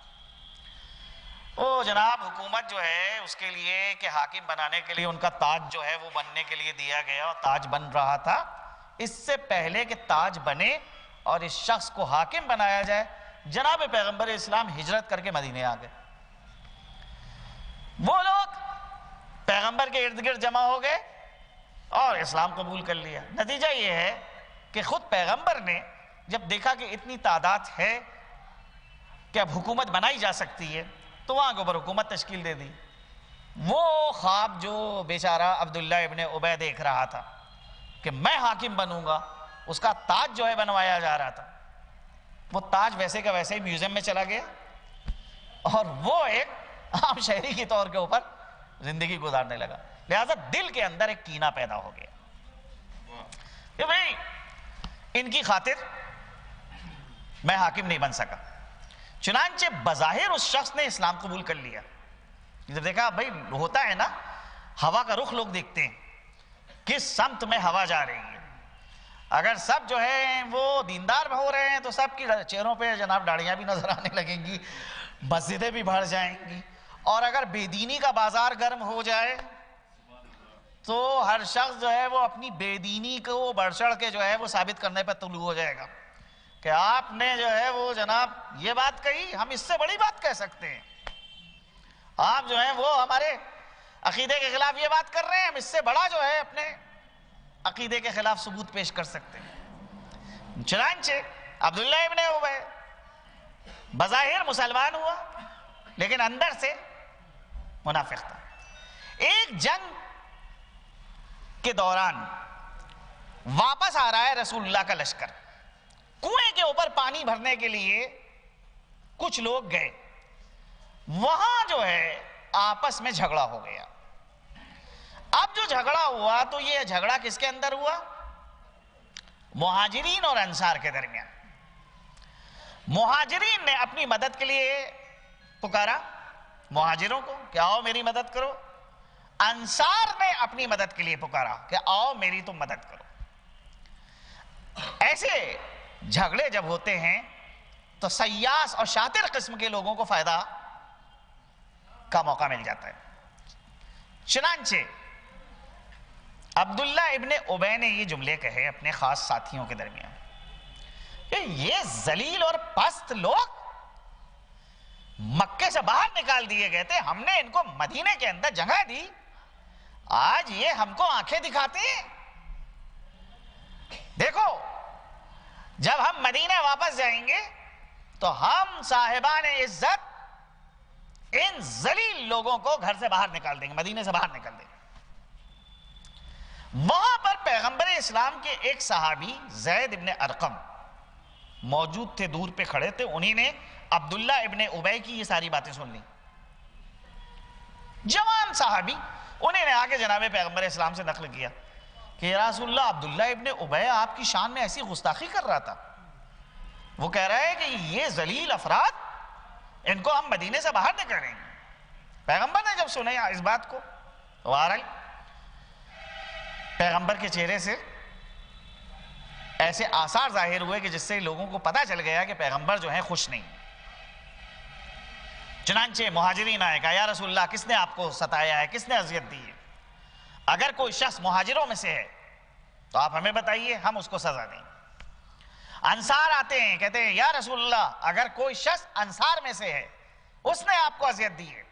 وہ جناب حکومت جو ہے اس کے لیے کہ حاکم بنانے کے لیے ان کا تاج جو ہے وہ بننے کے لیے دیا گیا، اور تاج بن رہا تھا. اس سے پہلے کہ تاج بنے اور اس شخص کو حاکم بنایا جائے، جناب پیغمبر اسلام ہجرت کر کے مدینے آ گئے. وہ لوگ پیغمبر کے ارد گرد جمع ہو گئے اور اسلام قبول کر لیا. نتیجہ یہ ہے کہ خود پیغمبر نے جب دیکھا کہ اتنی تعداد ہے کہ اب حکومت بنائی جا سکتی ہے تو وہاں کے اوپر حکومت تشکیل دے دی. وہ خواب جو بیچارہ عبداللہ ابن ابی دیکھ رہا تھا کہ میں حاکم بنوں گا، اس کا تاج جو ہے بنوایا جا رہا تھا، وہ تاج ویسے کا ویسے ہی میوزیم میں چلا گیا اور وہ ایک عام شہری کے طور کے اوپر زندگی گزارنے لگا. لہذا دل کے اندر ایک کینہ پیدا ہو گیا کہ بھئی ان کی خاطر میں حاکم نہیں بن سکا. چنانچہ بظاہر اس شخص نے اسلام قبول کر لیا. جب دیکھا بھئی ہوتا ہے نا، ہوا کا رخ لوگ دیکھتے ہیں، کس سمت میں ہوا جا رہی ہے. اگر سب جو ہے وہ دیندار ہو رہے ہیں تو سب کی چہروں پہ جناب داڑیاں بھی نظر آنے لگیں گی، مسجدیں بھی بڑھ جائیں گی. اور اگر بے دینی کا بازار گرم ہو جائے تو ہر شخص جو ہے وہ اپنی بے دینی کو بڑھ چڑھ کے جو ہے وہ ثابت کرنے پہ طلوع ہو جائے گا کہ آپ نے جو ہے وہ جناب یہ بات کہی، ہم اس سے بڑی بات کہہ سکتے ہیں. آپ جو ہیں وہ ہمارے عقیدے کے خلاف یہ بات کر رہے ہیں، ہم اس سے بڑا جو ہے اپنے عقیدے کے خلاف ثبوت پیش کر سکتے ہیں. چنانچہ عبداللہ ابن ابی بظاہر مسلمان ہوا لیکن اندر سے منافق تھا. ایک جنگ کے دوران واپس آ رہا ہے رسول اللہ کا لشکر، کنویں کے اوپر پانی بھرنے کے لیے کچھ لوگ گئے، وہاں جو ہے آپس میں جھگڑا ہو گیا. اب جو جھگڑا ہوا تو یہ جھگڑا کس کے اندر ہوا؟ مہاجرین اور انصار کے درمیان. مہاجرین نے اپنی مدد کے لیے پکارا مہاجروں کو کہ آؤ میری مدد کرو، انصار نے اپنی مدد کے لیے پکارا کہ آؤ میری تم مدد کرو. ایسے جھگڑے جب ہوتے ہیں تو سیاس اور شاطر قسم کے لوگوں کو فائدہ کا موقع مل جاتا ہے. چنانچہ عبداللہ ابن ابی نے یہ جملے کہے اپنے خاص ساتھیوں کے درمیان کہ یہ ذلیل اور پست لوگ مکے سے باہر نکال دیے گئے تھے، ہم نے ان کو مدینے کے اندر جگہ دی، آج یہ ہم کو آنکھیں دکھاتے ہیں. دیکھو جب ہم مدینے واپس جائیں گے تو ہم صاحبان عزت ان ذلیل لوگوں کو گھر سے باہر نکال دیں گے، مدینے سے باہر نکال دیں گے. وہاں پر پیغمبر اسلام کے ایک صحابی زید ابن ارقم موجود تھے، دور پہ کھڑے تھے. انہی نے عبداللہ ابن ابی کی یہ ساری باتیں سن لی. جوان صحابی، انہیں نے آگے جناب پیغمبر اسلام سے نقل کیا کہ یا رسول اللہ عبداللہ ابن ابی آپ کی شان میں ایسی گستاخی کر رہا تھا، وہ کہہ رہا ہے کہ یہ ذلیل افراد ان کو ہم مدینے سے باہر نکالیں گے. پیغمبر نے جب سنا اس بات کو تو بہرحال پیغمبر کے چہرے سے ایسے آثار ظاہر ہوئے کہ جس سے لوگوں کو پتہ چل گیا کہ پیغمبر جو ہیں خوش نہیں. چنانچہ مہاجرین آئے کہا یا رسول اللہ کس نے آپ کو ستایا ہے، کس نے اذیت دی ہے؟ اگر کوئی شخص مہاجروں میں سے ہے تو آپ ہمیں بتائیے، ہم اس کو سزا دیں. انصار آتے ہیں کہتے ہیں یا رسول اللہ اگر کوئی شخص انصار میں سے ہے اس نے آپ کو اذیت دی ہے،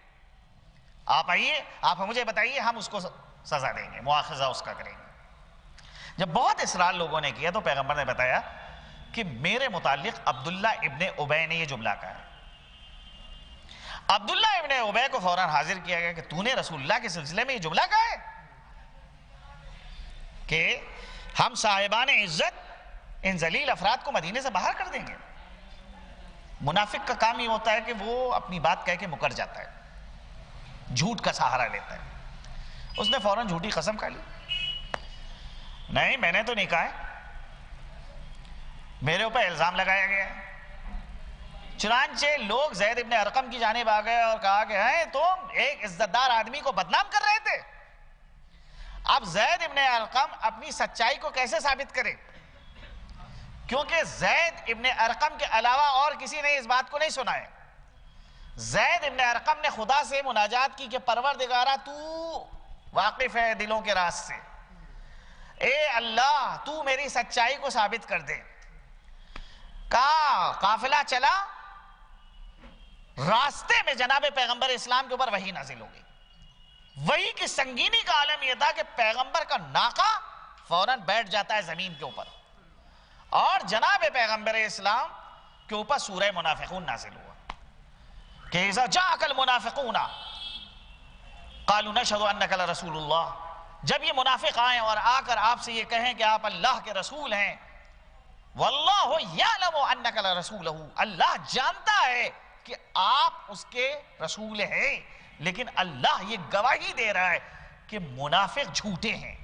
آپ آئیے، آپ مجھے بتائیے، ہم اس کو سزا دیں گے، مواخذہ اس کا کریں گے. جب بہت اصرار لوگوں نے کیا تو پیغمبر نے بتایا کہ میرے متعلق عبداللہ ابن ابی نے یہ جملہ کہا ہے. عبداللہ ابن ابی کو فوراً حاضر کیا گیا کہ تو نے رسول اللہ کے سلسلے میں یہ جملہ کہا ہے کہ ہم صاحبان عزت ان ذلیل افراد کو مدینے سے باہر کر دیں گے. منافق کا کام یہ ہوتا ہے کہ وہ اپنی بات کہہ کے مکر جاتا ہے، جھوٹ کا سہارا لیتا ہے. اس نے فوراً جھوٹی قسم کھا لی، نہیں میں نے تو نہیں کہا ہے، میرے اوپر الزام لگایا گیا ہے. چنانچہ لوگ زید ابن ارقم کی جانب آ گئے اور کہا کہ ہیں تم ایک عزت دار آدمی کو بدنام کر رہے تھے. اب زید ابن ارقم اپنی سچائی کو کیسے ثابت کرے؟ کیونکہ زید ابن ارقم کے علاوہ اور کسی نے اس بات کو نہیں سنا ہے. زید ابن ارقم نے خدا سے مناجات کی کہ پروردگارہ تو واقف ہے دلوں کے راز سے، اے اللہ تو میری سچائی کو ثابت کر دے. قافلہ چلا، راستے میں جناب پیغمبر اسلام کے اوپر وحی نازل ہو گئی. وحی کی سنگینی کا عالم یہ تھا کہ پیغمبر کا ناقہ فوراً بیٹھ جاتا ہے زمین کے اوپر، اور جناب پیغمبر اسلام کے اوپر سورہ منافقون نازل ہوا کہ اذا جاءک المنافقون قالوا نشهد انک لرسول اللہ. جب یہ منافق آئیں اور آ کر آپ سے یہ کہیں کہ آپ اللہ کے رسول ہیں، واللہ یعلم انک لرسولہ، اللہ جانتا ہے کہ آپ اس کے رسول ہیں، لیکن اللہ یہ گواہی دے رہا ہے کہ منافق جھوٹے ہیں.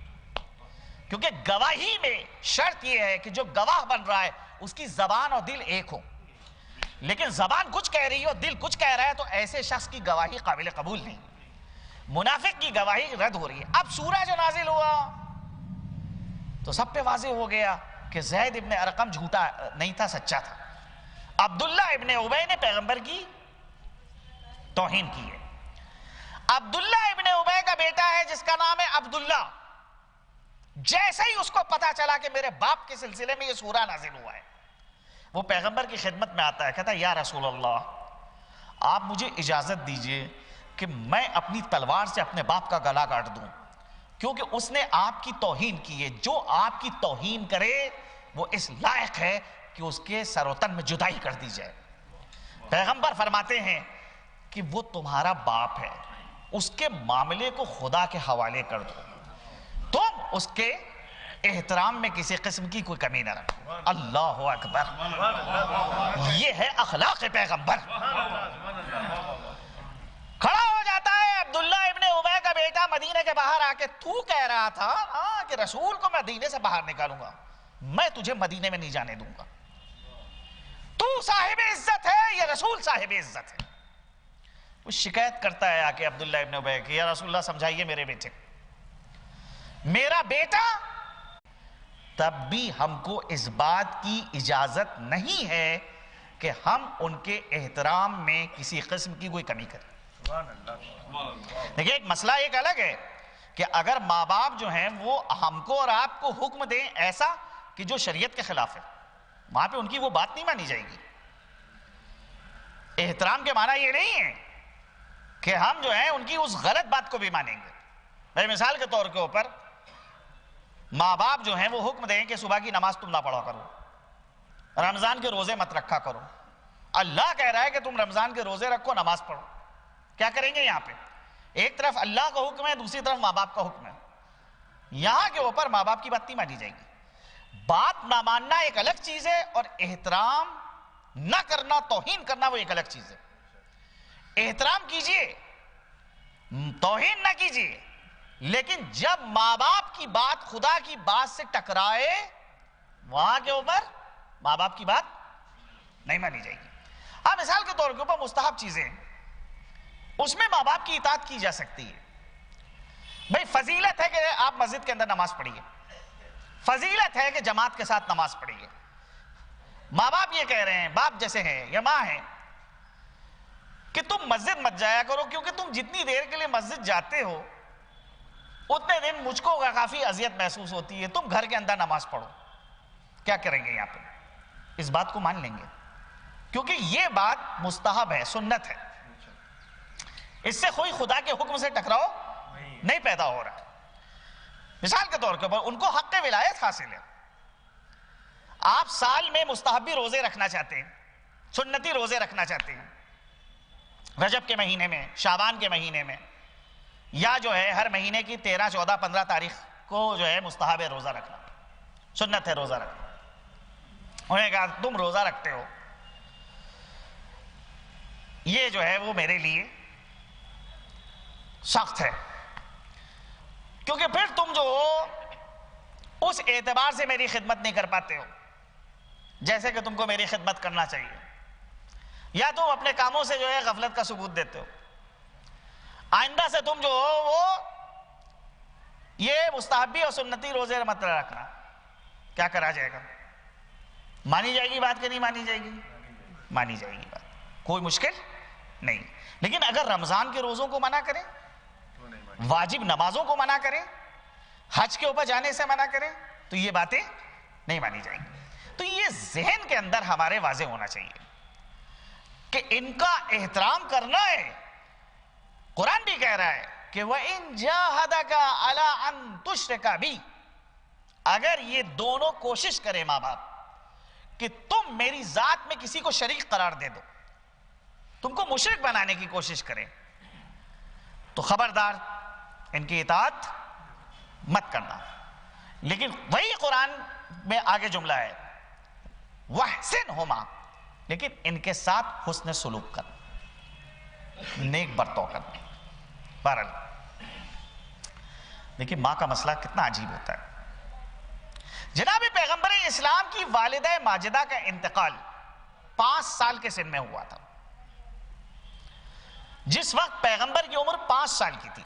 کیونکہ گواہی میں شرط یہ ہے کہ جو گواہ بن رہا ہے اس کی زبان اور دل ایک ہو. لیکن زبان کچھ کہہ رہی ہو، دل کچھ کہہ رہا ہے، تو ایسے شخص کی گواہی قابل قبول نہیں. منافق کی گواہی رد ہو رہی ہے. اب سورہ جو نازل ہوا تو سب پہ واضح ہو گیا کہ زید ابن ارقم جھوٹا نہیں تھا، سچا تھا. عبداللہ ابن ابی نے پیغمبر کی توہین کی ہے. عبداللہ ابن ابی کا بیٹا ہے جس کا نام ہے عبداللہ. جیسے ہی اس کو پتا چلا کہ میرے باپ کے سلسلے میں یہ سورہ نازل ہوا ہے، وہ پیغمبر کی خدمت میں آتا ہے، کہتا ہے یا رسول اللہ آپ مجھے اجازت دیجئے کہ میں اپنی تلوار سے اپنے باپ کا گلا کاٹ دوں، کیونکہ اس نے آپ کی توہین کی ہے. جو آپ کی توہین کرے وہ اس لائق ہے کہ اس کے سر و تن میں جدائی کر دی جائے. پیغمبر فرماتے ہیں کہ وہ تمہارا باپ ہے، اس کے معاملے کو خدا کے حوالے کر دو، تم اس کے احترام میں کسی قسم کی کوئی کمی نہ رکھو. اللہ اکبر، یہ ہے اخلاق پیغمبر. کھڑا ہو جاتا ہے عبداللہ ابن ابی کا بیٹا مدینے کے باہر آ کے، تو کہہ رہا تھا کہ رسول کو مدینے سے باہر نکالوں گا، میں تجھے مدینے میں نہیں جانے دوں گا. تو صاحب عزت ہے یا رسول صاحب عزت ہے؟ وہ شکایت کرتا ہے آ کے عبداللہ ابن ابی کہ یا رسول اللہ سمجھائیے میرے بیٹے، میرا بیٹا. تب بھی ہم کو اس بات کی اجازت نہیں ہے کہ ہم ان کے احترام میں کسی قسم کی کوئی کمی کریں. دیکھیں ایک مسئلہ ایک الگ ہے کہ اگر ماں باپ جو ہیں وہ ہم کو اور آپ کو حکم دیں ایسا کہ جو شریعت کے خلاف ہے، وہاں پہ ان کی وہ بات نہیں مانی جائے گی. احترام کے معنی یہ نہیں ہے کہ ہم جو ہیں ان کی اس غلط بات کو بھی مانیں گے. میں مثال کے طور کے اوپر ماں باپ جو ہیں وہ حکم دیں کہ صبح کی نماز تم نہ پڑھا کرو، رمضان کے روزے مت رکھا کرو. اللہ کہہ رہا ہے کہ تم رمضان کے روزے رکھو، نماز پڑھو. کیا کریں گے یہاں پہ؟ ایک طرف اللہ کا حکم ہے، دوسری طرف ماں باپ کا حکم ہے. یہاں کے اوپر ماں باپ کی بات نہیں مانی جائے گی. بات نہ ماننا ایک الگ چیز ہے، اور احترام نہ کرنا، توہین کرنا، وہ ایک الگ چیز ہے. احترام کیجئے، توہین نہ کیجئے، لیکن جب ماں باپ کی بات خدا کی بات سے ٹکرائے، وہاں کے اوپر ماں باپ کی بات نہیں مانی جائے گی. اب مثال کے طور کے اوپر مستحب چیزیں ہیں، اس میں ماں باپ کی اطاعت کی جا سکتی ہے. بھئی فضیلت ہے کہ آپ مسجد کے اندر نماز پڑھیے، فضیلت ہے کہ جماعت کے ساتھ نماز پڑھیے. ماں باپ یہ کہہ رہے ہیں، باپ جیسے ہیں یا ماں ہیں، کہ تم مسجد مت جایا کرو، کیونکہ تم جتنی دیر کے لیے مسجد جاتے ہو اتنے دن مجھ کو کافی اذیت محسوس ہوتی ہے، تم گھر کے اندر نماز پڑھو. کیا کریں گے یہاں پہ؟ اس بات کو مان لیں گے، کیونکہ یہ بات مستحب ہے، سنت ہے. اس سے کوئی خدا کے حکم سے ٹکراؤ نہیں پیدا ہو رہا ہے. مثال کے طور کے اوپر ان کو حق ولایت حاصل ہے. آپ سال میں مستحبی روزے رکھنا چاہتے ہیں، سنتی روزے رکھنا چاہتے ہیں، رجب کے مہینے میں، شعبان کے مہینے میں، یا جو ہے ہر مہینے کی 13، 14، 15 تاریخ کو جو ہے مستحب ہے روزہ رکھنا، سنت ہے روزہ رکھنا. انہوں نے کہا تم روزہ رکھتے ہو، یہ جو ہے وہ میرے لیے سخت ہے، کیونکہ پھر تم جو ہو اس اعتبار سے میری خدمت نہیں کر پاتے ہو جیسے کہ تم کو میری خدمت کرنا چاہیے. یا تم اپنے کاموں سے جو ہے غفلت کا ثبوت دیتے ہو. آئندہ سے تم جو ہو وہ یہ مستحبی اور سنتی روزے مت رکھنا. کیا کرا جائے گا؟ مانی جائے گی بات کہ نہیں مانی جائے گی؟ مانی جائے گی بات, کوئی مشکل نہیں. لیکن اگر رمضان کے روزوں کو منع کریں, واجب نمازوں کو منع کریں, حج کے اوپر جانے سے منع کریں, تو یہ باتیں نہیں مانی جائیں گی. تو یہ ذہن کے اندر ہمارے واضح ہونا چاہیے کہ ان کا احترام کرنا ہے. قرآن بھی کہہ رہا ہے کہ وَإِن جَاهَدَكَ عَلَىٰ أَن تُشْرِكَ بِي, اگر یہ دونوں کوشش کرے ماں باپ کہ تم میری ذات میں کسی کو شریک قرار دے دو, تم کو مشرک بنانے کی کوشش کریں, تو خبردار ان کی اطاعت مت کرنا. لیکن وہی قرآن میں آگے جملہ ہے وَحْسِنْهُمَا, لیکن ان کے ساتھ حسن سلوک کر, نیک برتاؤ کر. بہرحال دیکھیں ماں کا مسئلہ کتنا عجیب ہوتا ہے. جناب پیغمبر اسلام کی والدہ ماجدہ کا انتقال 5 سال کے سن میں ہوا تھا. جس وقت پیغمبر کی عمر 5 سال کی تھی,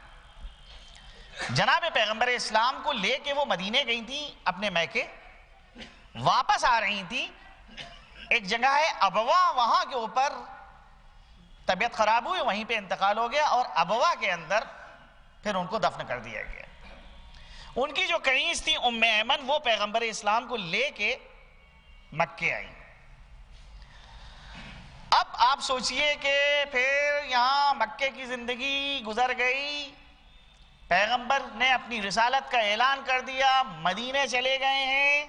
جناب پیغمبر اسلام کو لے کے وہ مدینے گئی تھی اپنے میکے, واپس آ رہی تھی. ایک جگہ ہے ابوا, وہاں کے اوپر طبیعت خراب ہوئی, وہیں پہ انتقال ہو گیا, اور ابوا کے اندر پھر ان کو دفن کر دیا گیا. ان کی جو کنیز تھی ام ایمن, وہ پیغمبر اسلام کو لے کے مکے آئی. اب آپ سوچئے کہ پھر یہاں مکے کی زندگی گزر گئی, پیغمبر نے اپنی رسالت کا اعلان کر دیا, مدینے چلے گئے ہیں,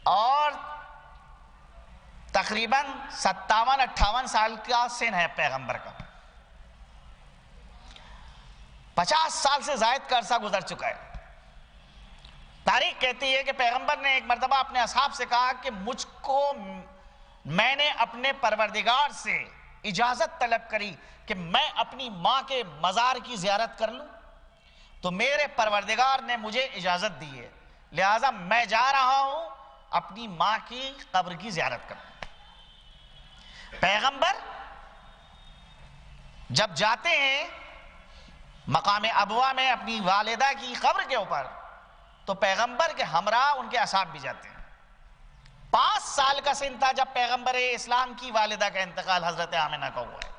اور تقریباً 57-58 سال کا سن ہے پیغمبر کا. 50 سال سے زائد کا عرصہ گزر چکا ہے. تاریخ کہتی ہے کہ پیغمبر نے ایک مرتبہ اپنے اصحاب سے کہا کہ مجھ کو, میں نے اپنے پروردگار سے اجازت طلب کری کہ میں اپنی ماں کے مزار کی زیارت کر لوں, تو میرے پروردگار نے مجھے اجازت دی ہے, لہٰذا میں جا رہا ہوں اپنی ماں کی قبر کی زیارت کروں. پیغمبر جب جاتے ہیں مقام ابوا میں اپنی والدہ کی قبر کے اوپر, تو پیغمبر کے ہمراہ ان کے اصحاب بھی جاتے ہیں. 5 سال کا سن تھا جب پیغمبر اسلام کی والدہ کا انتقال حضرت آمنہ کا ہوا ہے.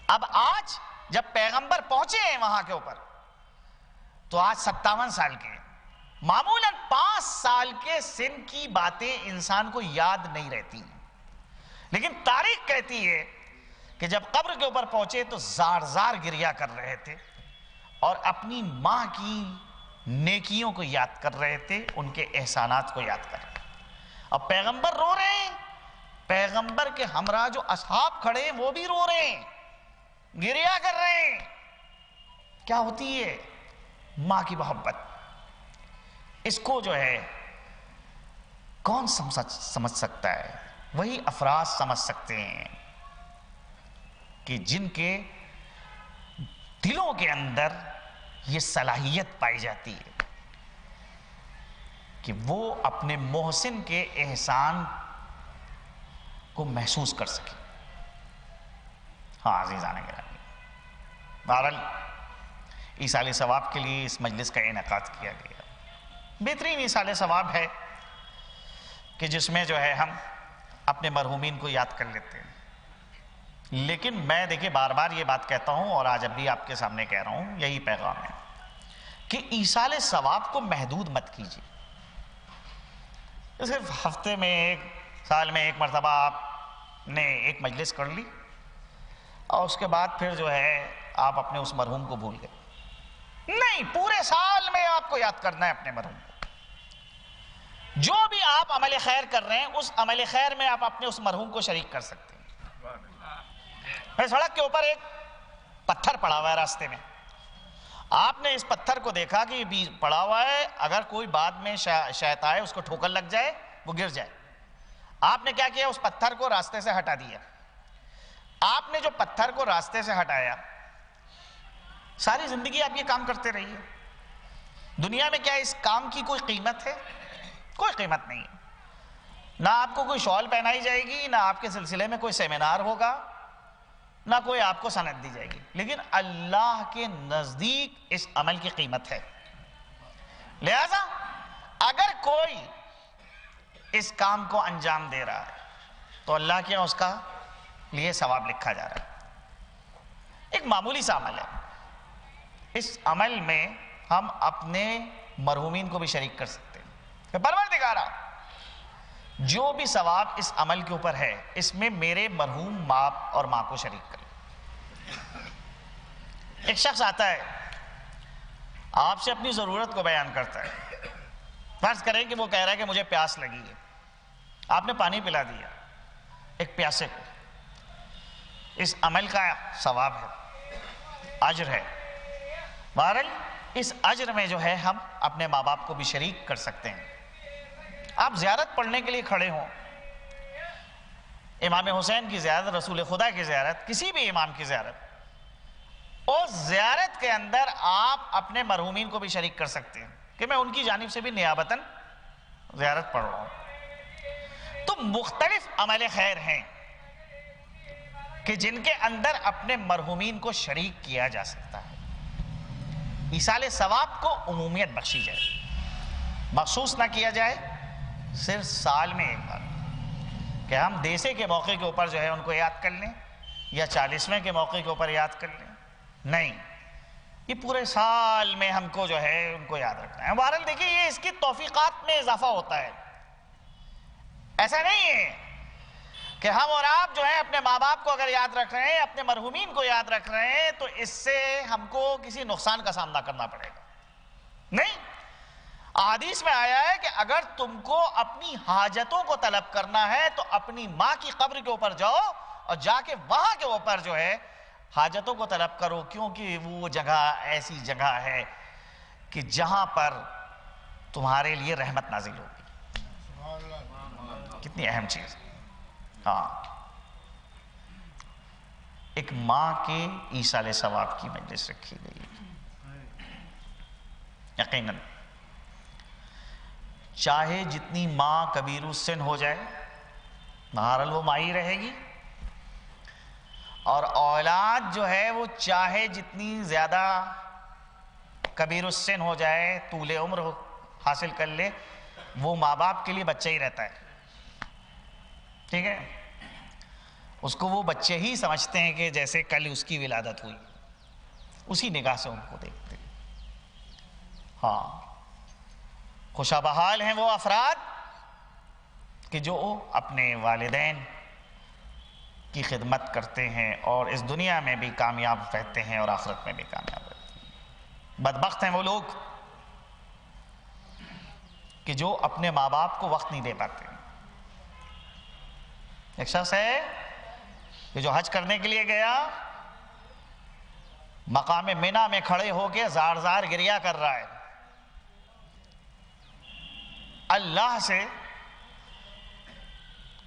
اب آج جب پیغمبر پہنچے ہیں وہاں کے اوپر, تو آج 57 سال کے. معمولاً 5 سال کے سن کی باتیں انسان کو یاد نہیں رہتی, لیکن تاریخ کہتی ہے کہ جب قبر کے اوپر پہنچے تو زار زار گریا کر رہے تھے, اور اپنی ماں کی نیکیوں کو یاد کر رہے تھے, ان کے احسانات کو یاد کر رہے تھے. اب پیغمبر رو رہے ہیں, پیغمبر کے ہمراہ جو اصحاب کھڑے ہیں وہ بھی رو رہے ہیں, گریا کر رہے ہیں. کیا ہوتی ہے ماں کی محبت؟ اس کو جو ہے کون سمجھ سکتا ہے؟ وہی افراد سمجھ سکتے ہیں کہ جن کے دلوں کے اندر یہ صلاحیت پائی جاتی ہے کہ وہ اپنے محسن کے احسان کو محسوس کر سکے. ہاں عزیزان گرامی, بہرحال ایصال ثواب کے لیے اس مجلس کا انعقاد کیا گیا. بہترین ایصال ثواب ہے کہ جس میں جو ہے ہم اپنے مرحومین کو یاد کر لیتے ہیں. لیکن میں دیکھیں بار بار یہ بات کہتا ہوں, اور آج اب بھی آپ کے سامنے کہہ رہا ہوں, یہی پیغام ہے کہ ایصال ثواب کو محدود مت کیجیے. صرف ہفتے میں, ایک سال میں ایک مرتبہ آپ نے ایک مجلس کر لی, اور اس کے بعد پھر جو ہے آپ اپنے اس مرحوم کو بھول گئے. نہیں, پورے سال میں آپ کو یاد کرنا ہے اپنے مرحوم کو. جو بھی آپ عمل خیر کر رہے ہیں, اس عمل خیر میں آپ اپنے اس مرحوم کو شریک کر سکتے ہیں. سڑک کے اوپر ایک پتھر پڑا ہوا ہے راستے میں, آپ نے اس پتھر کو دیکھا کہ یہ پڑا ہوا ہے, اگر کوئی بعد میں شاید آئے اس کو ٹھوکر لگ جائے, وہ گر جائے. آپ نے کیا کیا؟ اس پتھر کو راستے سے ہٹا دیا. آپ نے جو پتھر کو راستے سے ہٹایا, ساری زندگی آپ یہ کام کرتے رہیے. دنیا میں کیا اس کام کی کوئی قیمت ہے؟ کوئی قیمت نہیں ہے. نہ آپ کو کوئی شال پہنائی جائے گی، نہ آپ کے سلسلے میں کوئی سیمینار ہوگا، نہ کوئی آپ کو سند دی جائے گی، لیکن اللہ کے نزدیک اس عمل کی قیمت ہے۔ لہذا اگر کوئی اس کام کو انجام دے رہا ہے تو اللہ کے یہاں اس کا لیے ثواب لکھا جا رہا ہے۔ ایک معمولی سا عمل ہے، اس عمل میں ہم اپنے مرحومین کو بھی شریک کر سکتے ہیں کہ پروردگارا جو بھی ثواب اس عمل کے اوپر ہے اس میں میرے مرحوم باپ اور ماں کو شریک کر لیں۔ ایک شخص آتا ہے، آپ سے اپنی ضرورت کو بیان کرتا ہے، فرض کریں کہ وہ کہہ رہا ہے کہ مجھے پیاس لگی ہے، آپ نے پانی پلا دیا ایک پیاسے کو، اس عمل کا ثواب ہے، اجر ہے۔ بہرحال اس اجر میں جو ہے ہم اپنے ماں باپ کو بھی شریک کر سکتے ہیں۔ آپ زیارت پڑھنے کے لیے کھڑے ہوں، امام حسین کی زیارت، رسول خدا کی زیارت، کسی بھی امام کی زیارت، اس زیارت کے اندر آپ اپنے مرحومین کو بھی شریک کر سکتے ہیں کہ میں ان کی جانب سے بھی نیابتاً زیارت پڑھ رہا ہوں۔ تو مختلف عمل خیر ہیں کہ جن کے اندر اپنے مرحومین کو شریک کیا جا سکتا ہے۔ ایصال ثواب کو عمومیت بخشی جائے، مخصوص نہ کیا جائے صرف سال میں ایک بار کہ ہم دیسے کے موقع کے اوپر جو ہے ان کو یاد کر لیں یا 40ویں کے موقع کے اوپر یاد کر لیں، نہیں، یہ پورے سال میں ہم کو جو ہے ان کو یاد رکھنا ہے۔ بہرحال دیکھیے یہ اس کی توفیقات میں اضافہ ہوتا ہے، ایسا نہیں ہے کہ ہم اور آپ جو ہے اپنے ماں باپ کو اگر یاد رکھ رہے ہیں، اپنے مرحومین کو یاد رکھ رہے ہیں تو اس سے ہم کو کسی نقصان کا سامنا کرنا پڑے گا، نہیں۔ احادیث میں آیا ہے کہ اگر تم کو اپنی حاجتوں کو طلب کرنا ہے تو اپنی ماں کی قبر کے اوپر جاؤ اور جا کے وہاں کے اوپر جو ہے حاجتوں کو طلب کرو، کیونکہ وہ جگہ ایسی جگہ ہے کہ جہاں پر تمہارے لیے رحمت نازل ہوگی۔ کتنی اہم چیز، ہاں، ایک ماں کے ایصال ثواب کی مجلس رکھی گئی، یقیناً چاہے جتنی ماں کبیر السن ہو جائے بہرحال وہ ماں ہی رہے گی، اور اولاد جو ہے وہ چاہے جتنی زیادہ کبیر السن ہو جائے، طول عمر حاصل کر لے، وہ ماں باپ کے لیے بچہ ہی رہتا ہے، ٹھیک ہے، اس کو وہ بچے ہی سمجھتے ہیں کہ جیسے کل اس کی ولادت ہوئی، اسی نگاہ سے ان کو دیکھتے ہیں۔ ہاں، خوشا بحال ہیں وہ افراد کہ جو اپنے والدین کی خدمت کرتے ہیں اور اس دنیا میں بھی کامیاب رہتے ہیں اور آخرت میں بھی کامیاب رہتے ہیں۔ بدبخت ہیں وہ لوگ کہ جو اپنے ماں باپ کو وقت نہیں دے پاتے۔ ایک شخص ہے کہ جو حج کرنے کے لیے گیا، مقام منی میں کھڑے ہو کے زار زار گریہ کر رہا ہے، اللہ سے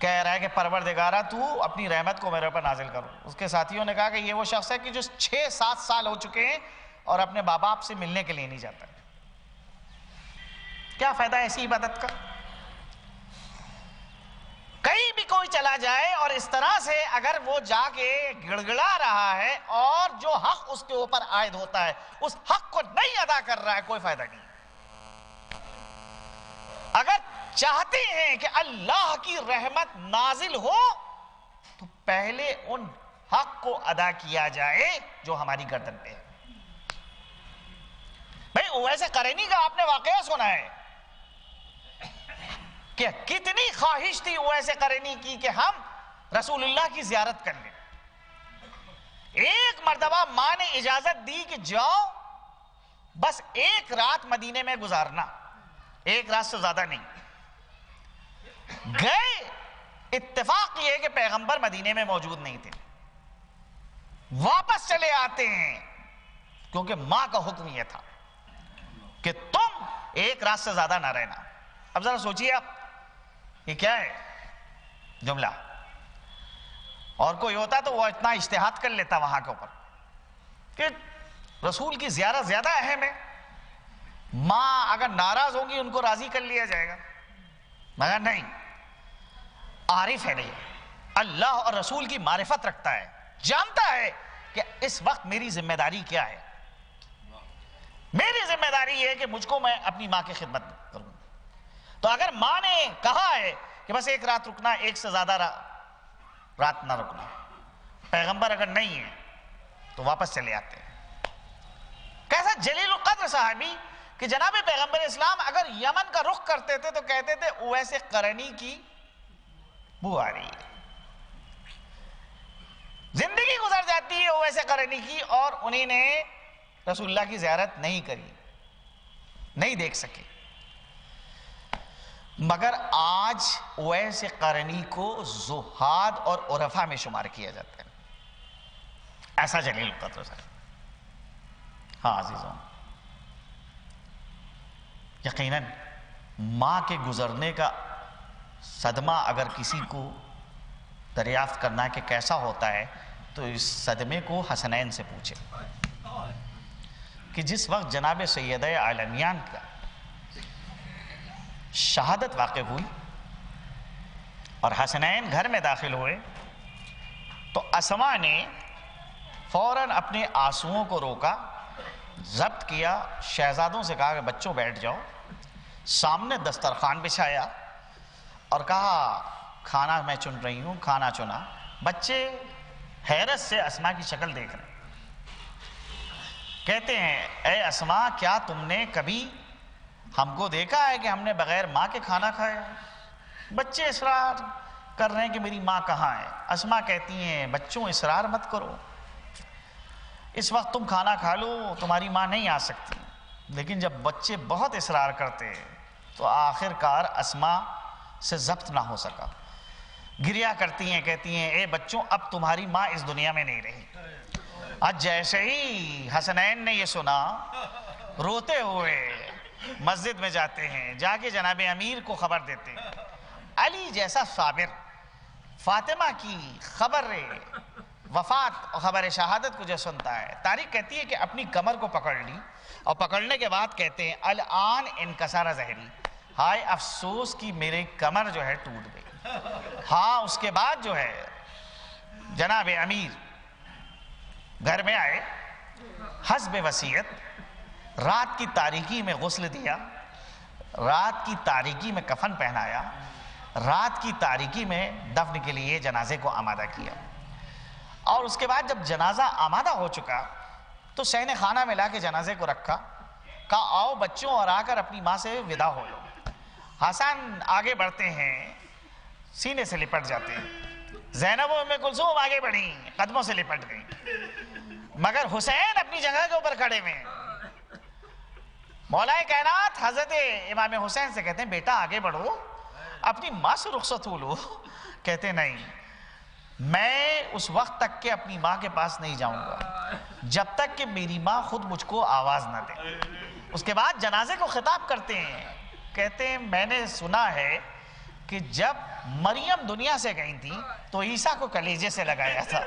کہہ رہا ہے کہ پروردگارہ تو اپنی رحمت کو میرے پر نازل کرو۔ اس کے ساتھیوں نے کہا کہ یہ وہ شخص ہے کہ جو 6-7 سال ہو چکے ہیں اور اپنے باپ باپ سے ملنے کے لیے نہیں جاتا، کیا فائدہ ایسی عبادت کا؟ کہیں بھی کوئی چلا جائے اور اس طرح سے اگر وہ جا کے گڑگڑا رہا ہے اور جو حق اس کے اوپر عائد ہوتا ہے اس حق کو نہیں ادا کر رہا ہے، کوئی فائدہ نہیں۔ اگر چاہتے ہیں کہ اللہ کی رحمت نازل ہو تو پہلے ان حق کو ادا کیا جائے جو ہماری گردن پہ ہے۔ بھئی اویس قرنی کا آپ نے واقعہ سنا ہے کہ کتنی خواہش تھی اویس قرنی کی کہ ہم رسول اللہ کی زیارت کر لیں۔ ایک مرتبہ ماں نے اجازت دی کہ جاؤ، بس ایک رات مدینے میں گزارنا، ایک رات سے زیادہ نہیں۔ گئے، اتفاق یہ کہ پیغمبر مدینے میں موجود نہیں تھے، واپس چلے آتے ہیں کیونکہ ماں کا حکم یہ تھا کہ تم ایک رات سے زیادہ نہ رہنا۔ اب ذرا سوچیے آپ، یہ کیا ہے جملہ؟ اور کوئی ہوتا تو وہ اتنا اجتہاد کر لیتا وہاں کے اوپر کہ رسول کی زیارت زیادہ اہم ہے، ماں اگر ناراض ہوں گی ان کو راضی کر لیا جائے گا، مگر نہیں، عارف ہے نہیں، اللہ اور رسول کی معرفت رکھتا ہے، جانتا ہے کہ اس وقت میری ذمہ داری کیا ہے۔ میری ذمہ داری یہ ہے کہ مجھ کو میں اپنی ماں کی خدمت کروں۔ تو اگر ماں نے کہا ہے کہ بس ایک رات رکنا، ایک سے زیادہ رات نہ رکنا، پیغمبر اگر نہیں ہے تو واپس چلے آتے ہیں۔ کیسا جلیل القدر صحابی کہ جناب پیغمبر اسلام اگر یمن کا رخ کرتے تھے تو کہتے تھے اویس قرنی کی بو آ رہی ہے۔ زندگی گزر جاتی ہے اویس قرنی کی اور انہیں نے رسول اللہ کی زیارت نہیں کری، نہیں دیکھ سکے، مگر آج اویس قرنی کو زہاد اور عرفاء میں شمار کیا جاتا ہے۔ ایسا جلیل القدر ہے۔ ہاں عزیزوں، یقیناً ماں کے گزرنے کا صدمہ اگر کسی کو دریافت کرنا کہ کیسا ہوتا ہے تو اس صدمے کو حسنین سے پوچھے کہ جس وقت جناب سیدہ عالمیان کا شہادت واقع ہوئی اور حسنین گھر میں داخل ہوئے تو اسما نے فوراً اپنے آنسوؤں کو روکا، ضبط کیا، شہزادوں سے کہا کہ بچوں بیٹھ جاؤ، سامنے دسترخوان بچھایا اور کہا کھانا میں چن رہی ہوں، کھانا چنا۔ بچے حیرت سے اسما کی شکل دیکھ رہے ہیں، کہتے ہیں اے اسما کیا تم نے کبھی ہم کو دیکھا ہے کہ ہم نے بغیر ماں کے کھانا کھایا؟ بچے اصرار کر رہے ہیں کہ میری ماں کہاں ہے۔ اسما کہتی ہیں بچوں اصرار مت کرو، اس وقت تم کھانا کھا لو، تمہاری ماں نہیں آ سکتی۔ لیکن جب بچے بہت اصرار کرتے تو آخر کار اسما سے ضبط نہ ہو سکا، گریا کرتی ہیں، کہتی ہیں اے بچوں اب تمہاری ماں اس دنیا میں نہیں رہی۔ آج جیسے ہی حسنین نے یہ سنا روتے ہوئے مسجد میں جاتے ہیں، جا کے جناب امیر کو خبر دیتے ہیں۔ علی جیسا صابر فاطمہ کی خبر وفات اور خبر شہادت کو جو سنتا ہے، تاریخ کہتی ہے کہ اپنی کمر کو پکڑ لی اور پکڑنے کے بعد کہتے ہیں الان انکسر ظہری، ہائے افسوس کی میری کمر جو ہے ٹوٹ گئی۔ ہاں اس کے بعد جو ہے جناب امیر گھر میں آئے، حسب وصیت رات کی تاریکی میں غسل دیا، رات کی تاریکی میں کفن پہنایا، رات کی تاریکی میں دفن کے لیے جنازے کو آمادہ کیا۔ اور اس کے بعد جب جنازہ آمادہ ہو چکا تو صحن خانہ میں لا کے جنازے کو رکھا، کہا آؤ بچوں اور آ کر اپنی ماں سے ودا ہو لو۔ حسن آگے بڑھتے ہیں، سینے سے لپٹ جاتے ہیں، زینب و ام کلثوم آگے بڑھی، قدموں سے لپٹ گئی، مگر حسین اپنی جگہ کے اوپر کھڑے ہوئے۔ مولا کائنات حضرت امام حسین سے کہتے ہیں بیٹا آگے بڑھو، اپنی ماں سے رخصت ہو لو۔ کہتے نہیں، میں اس وقت تک کہ اپنی ماں کے پاس نہیں جاؤں گا جب تک کہ میری ماں خود مجھ کو آواز نہ دے۔ اس کے بعد جنازے کو خطاب کرتے ہیں، کہتے ہیں میں نے سنا ہے کہ جب مریم دنیا سے گئی تھی تو عیسیٰ کو کلیجے سے لگایا تھا۔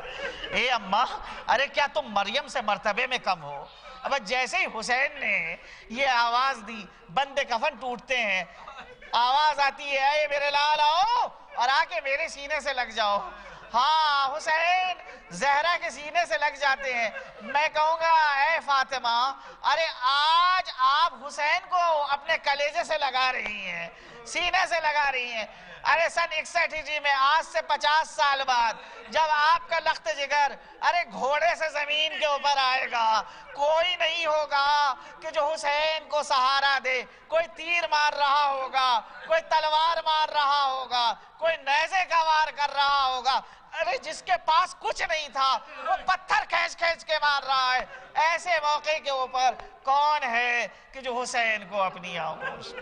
اے اماں، ارے کیا تم مریم سے مرتبے میں کم ہو؟ اب جیسے ہی حسین نے یہ آواز دی، بندے کفن ٹوٹتے ہیں، آواز آتی ہے اے میرے لال آؤ اور آ کے میرے سینے سے لگ جاؤ۔ ہاں حسین زہرا کے سینے سے لگ جاتے ہیں۔ میں کہوں گا اے فاطمہ، ارے آج آپ حسین کو اپنے کلیجے سے لگا رہی ہیں، سینے سے لگا رہی ہیں۔ ارے سن 61 ہجری میں آج سے 50 سال بعد جب آپ کا لخت جگر ارے گھوڑے سے زمین کے اوپر آئے گا، کوئی نہیں ہوگا کہ جو حسین کو سہارا دے۔ کوئی تیر مار رہا ہوگا، کوئی تلوار مار رہا ہوگا، کوئی نیزے کا وار کر رہا ہوگا، ارے جس کے پاس کچھ نہیں تھا وہ پتھر کھینچ کھینچ کے مار رہا ہے۔ ایسے موقع کے اوپر کون ہے کہ جو حسین کو اپنی آغوش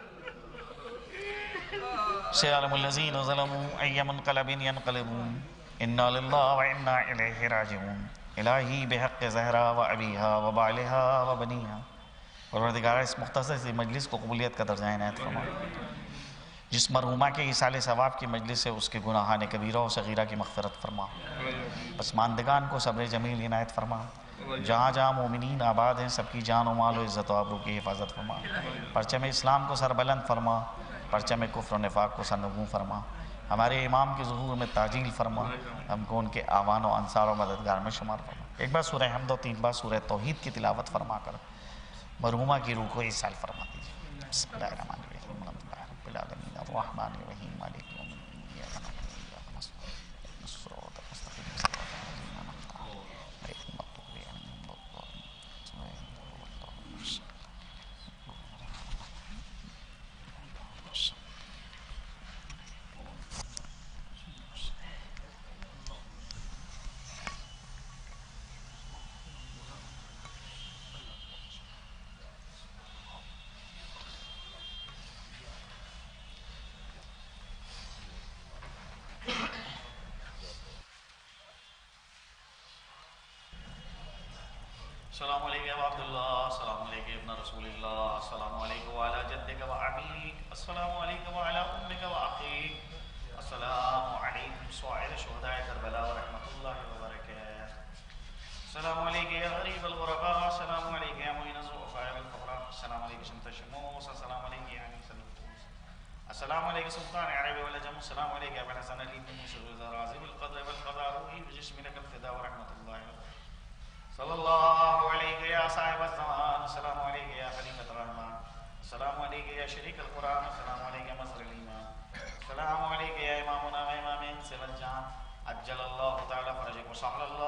سيعلم الذين ظلموا أي منقلب ينقلبون إنا لله وإنا إليه راجعون الہی بحق زہرا و ابیہا و بالہا و بنیہا۔ پروردگار اس مختصر سی مجلس کو قبولیت کا درجہ عنایت فرما، جس مرحومہ کے ایصال ثواب کی مجلس سے اس کے گناہان کبیرہ و صغیرہ کی مغفرت فرما، پسماندگان کو صبر جمیل عنایت فرما، جہاں جہاں مومنین آباد ہیں سب کی جان و مال و عزت و آبرو کی حفاظت فرما، پرچم اسلام کو سربلند فرما، پرچم کفر و نفاق کو سرنگوں فرما، ہمارے امام کے ظہور میں تاجیل فرما، ہم کو ان کے آوان و انصار و مددگار میں شمار فرما۔ ایک بار سورہ حمد و 3 بار سورہ توحید کی تلاوت فرما کر مرحومہ کی روح کو ایصال فرما دیجیے۔ بسم اللہ الرحمن الرحیم، الحمد للہ رب العالمین الرحمن الرحیم مالک یوم الدین، ایاک نعبد و ایاک نستعین، اهدنا الصراط المستقیم صراط الذین انعمت علیہم غیر المغضوب علیہم ولا الضالین۔ السلام علیکم یا عبداللہ، السلام علیکم ابن رسول اللہ، السلام علیکم وعلی جدک و ابیک، السلام علیکم وعلی امک و اخیک، السلام علیکم سائر شہداء کربلا ورحمۃ اللہ وبرکاتہ، السلام علیکم یا غریب الغرباء، السلام علیکم یا معین الضعفاء والفقراء، السلام علیکم شمس الشموس، السلام علیکم یا انیس النفوس، السلام علیکم سلطان عرب والعجم، السلام علیکم ابا الحسن علی بن موسیٰ رازم القدر والقضاء، روحی بجسم لک الفداء ورحمۃ اللہ صلی اللہ علیہ یا صاحب الزمان، السلام علیکم یا خلیفۃ الرحمن، السلام علیکم یا شریک القرآن، السلام علیکم یا مظہر الایمان، السلام علیکم یا امامنا و امام انس والجان، عجل اللہ تعالی فرجک وسهل اللہ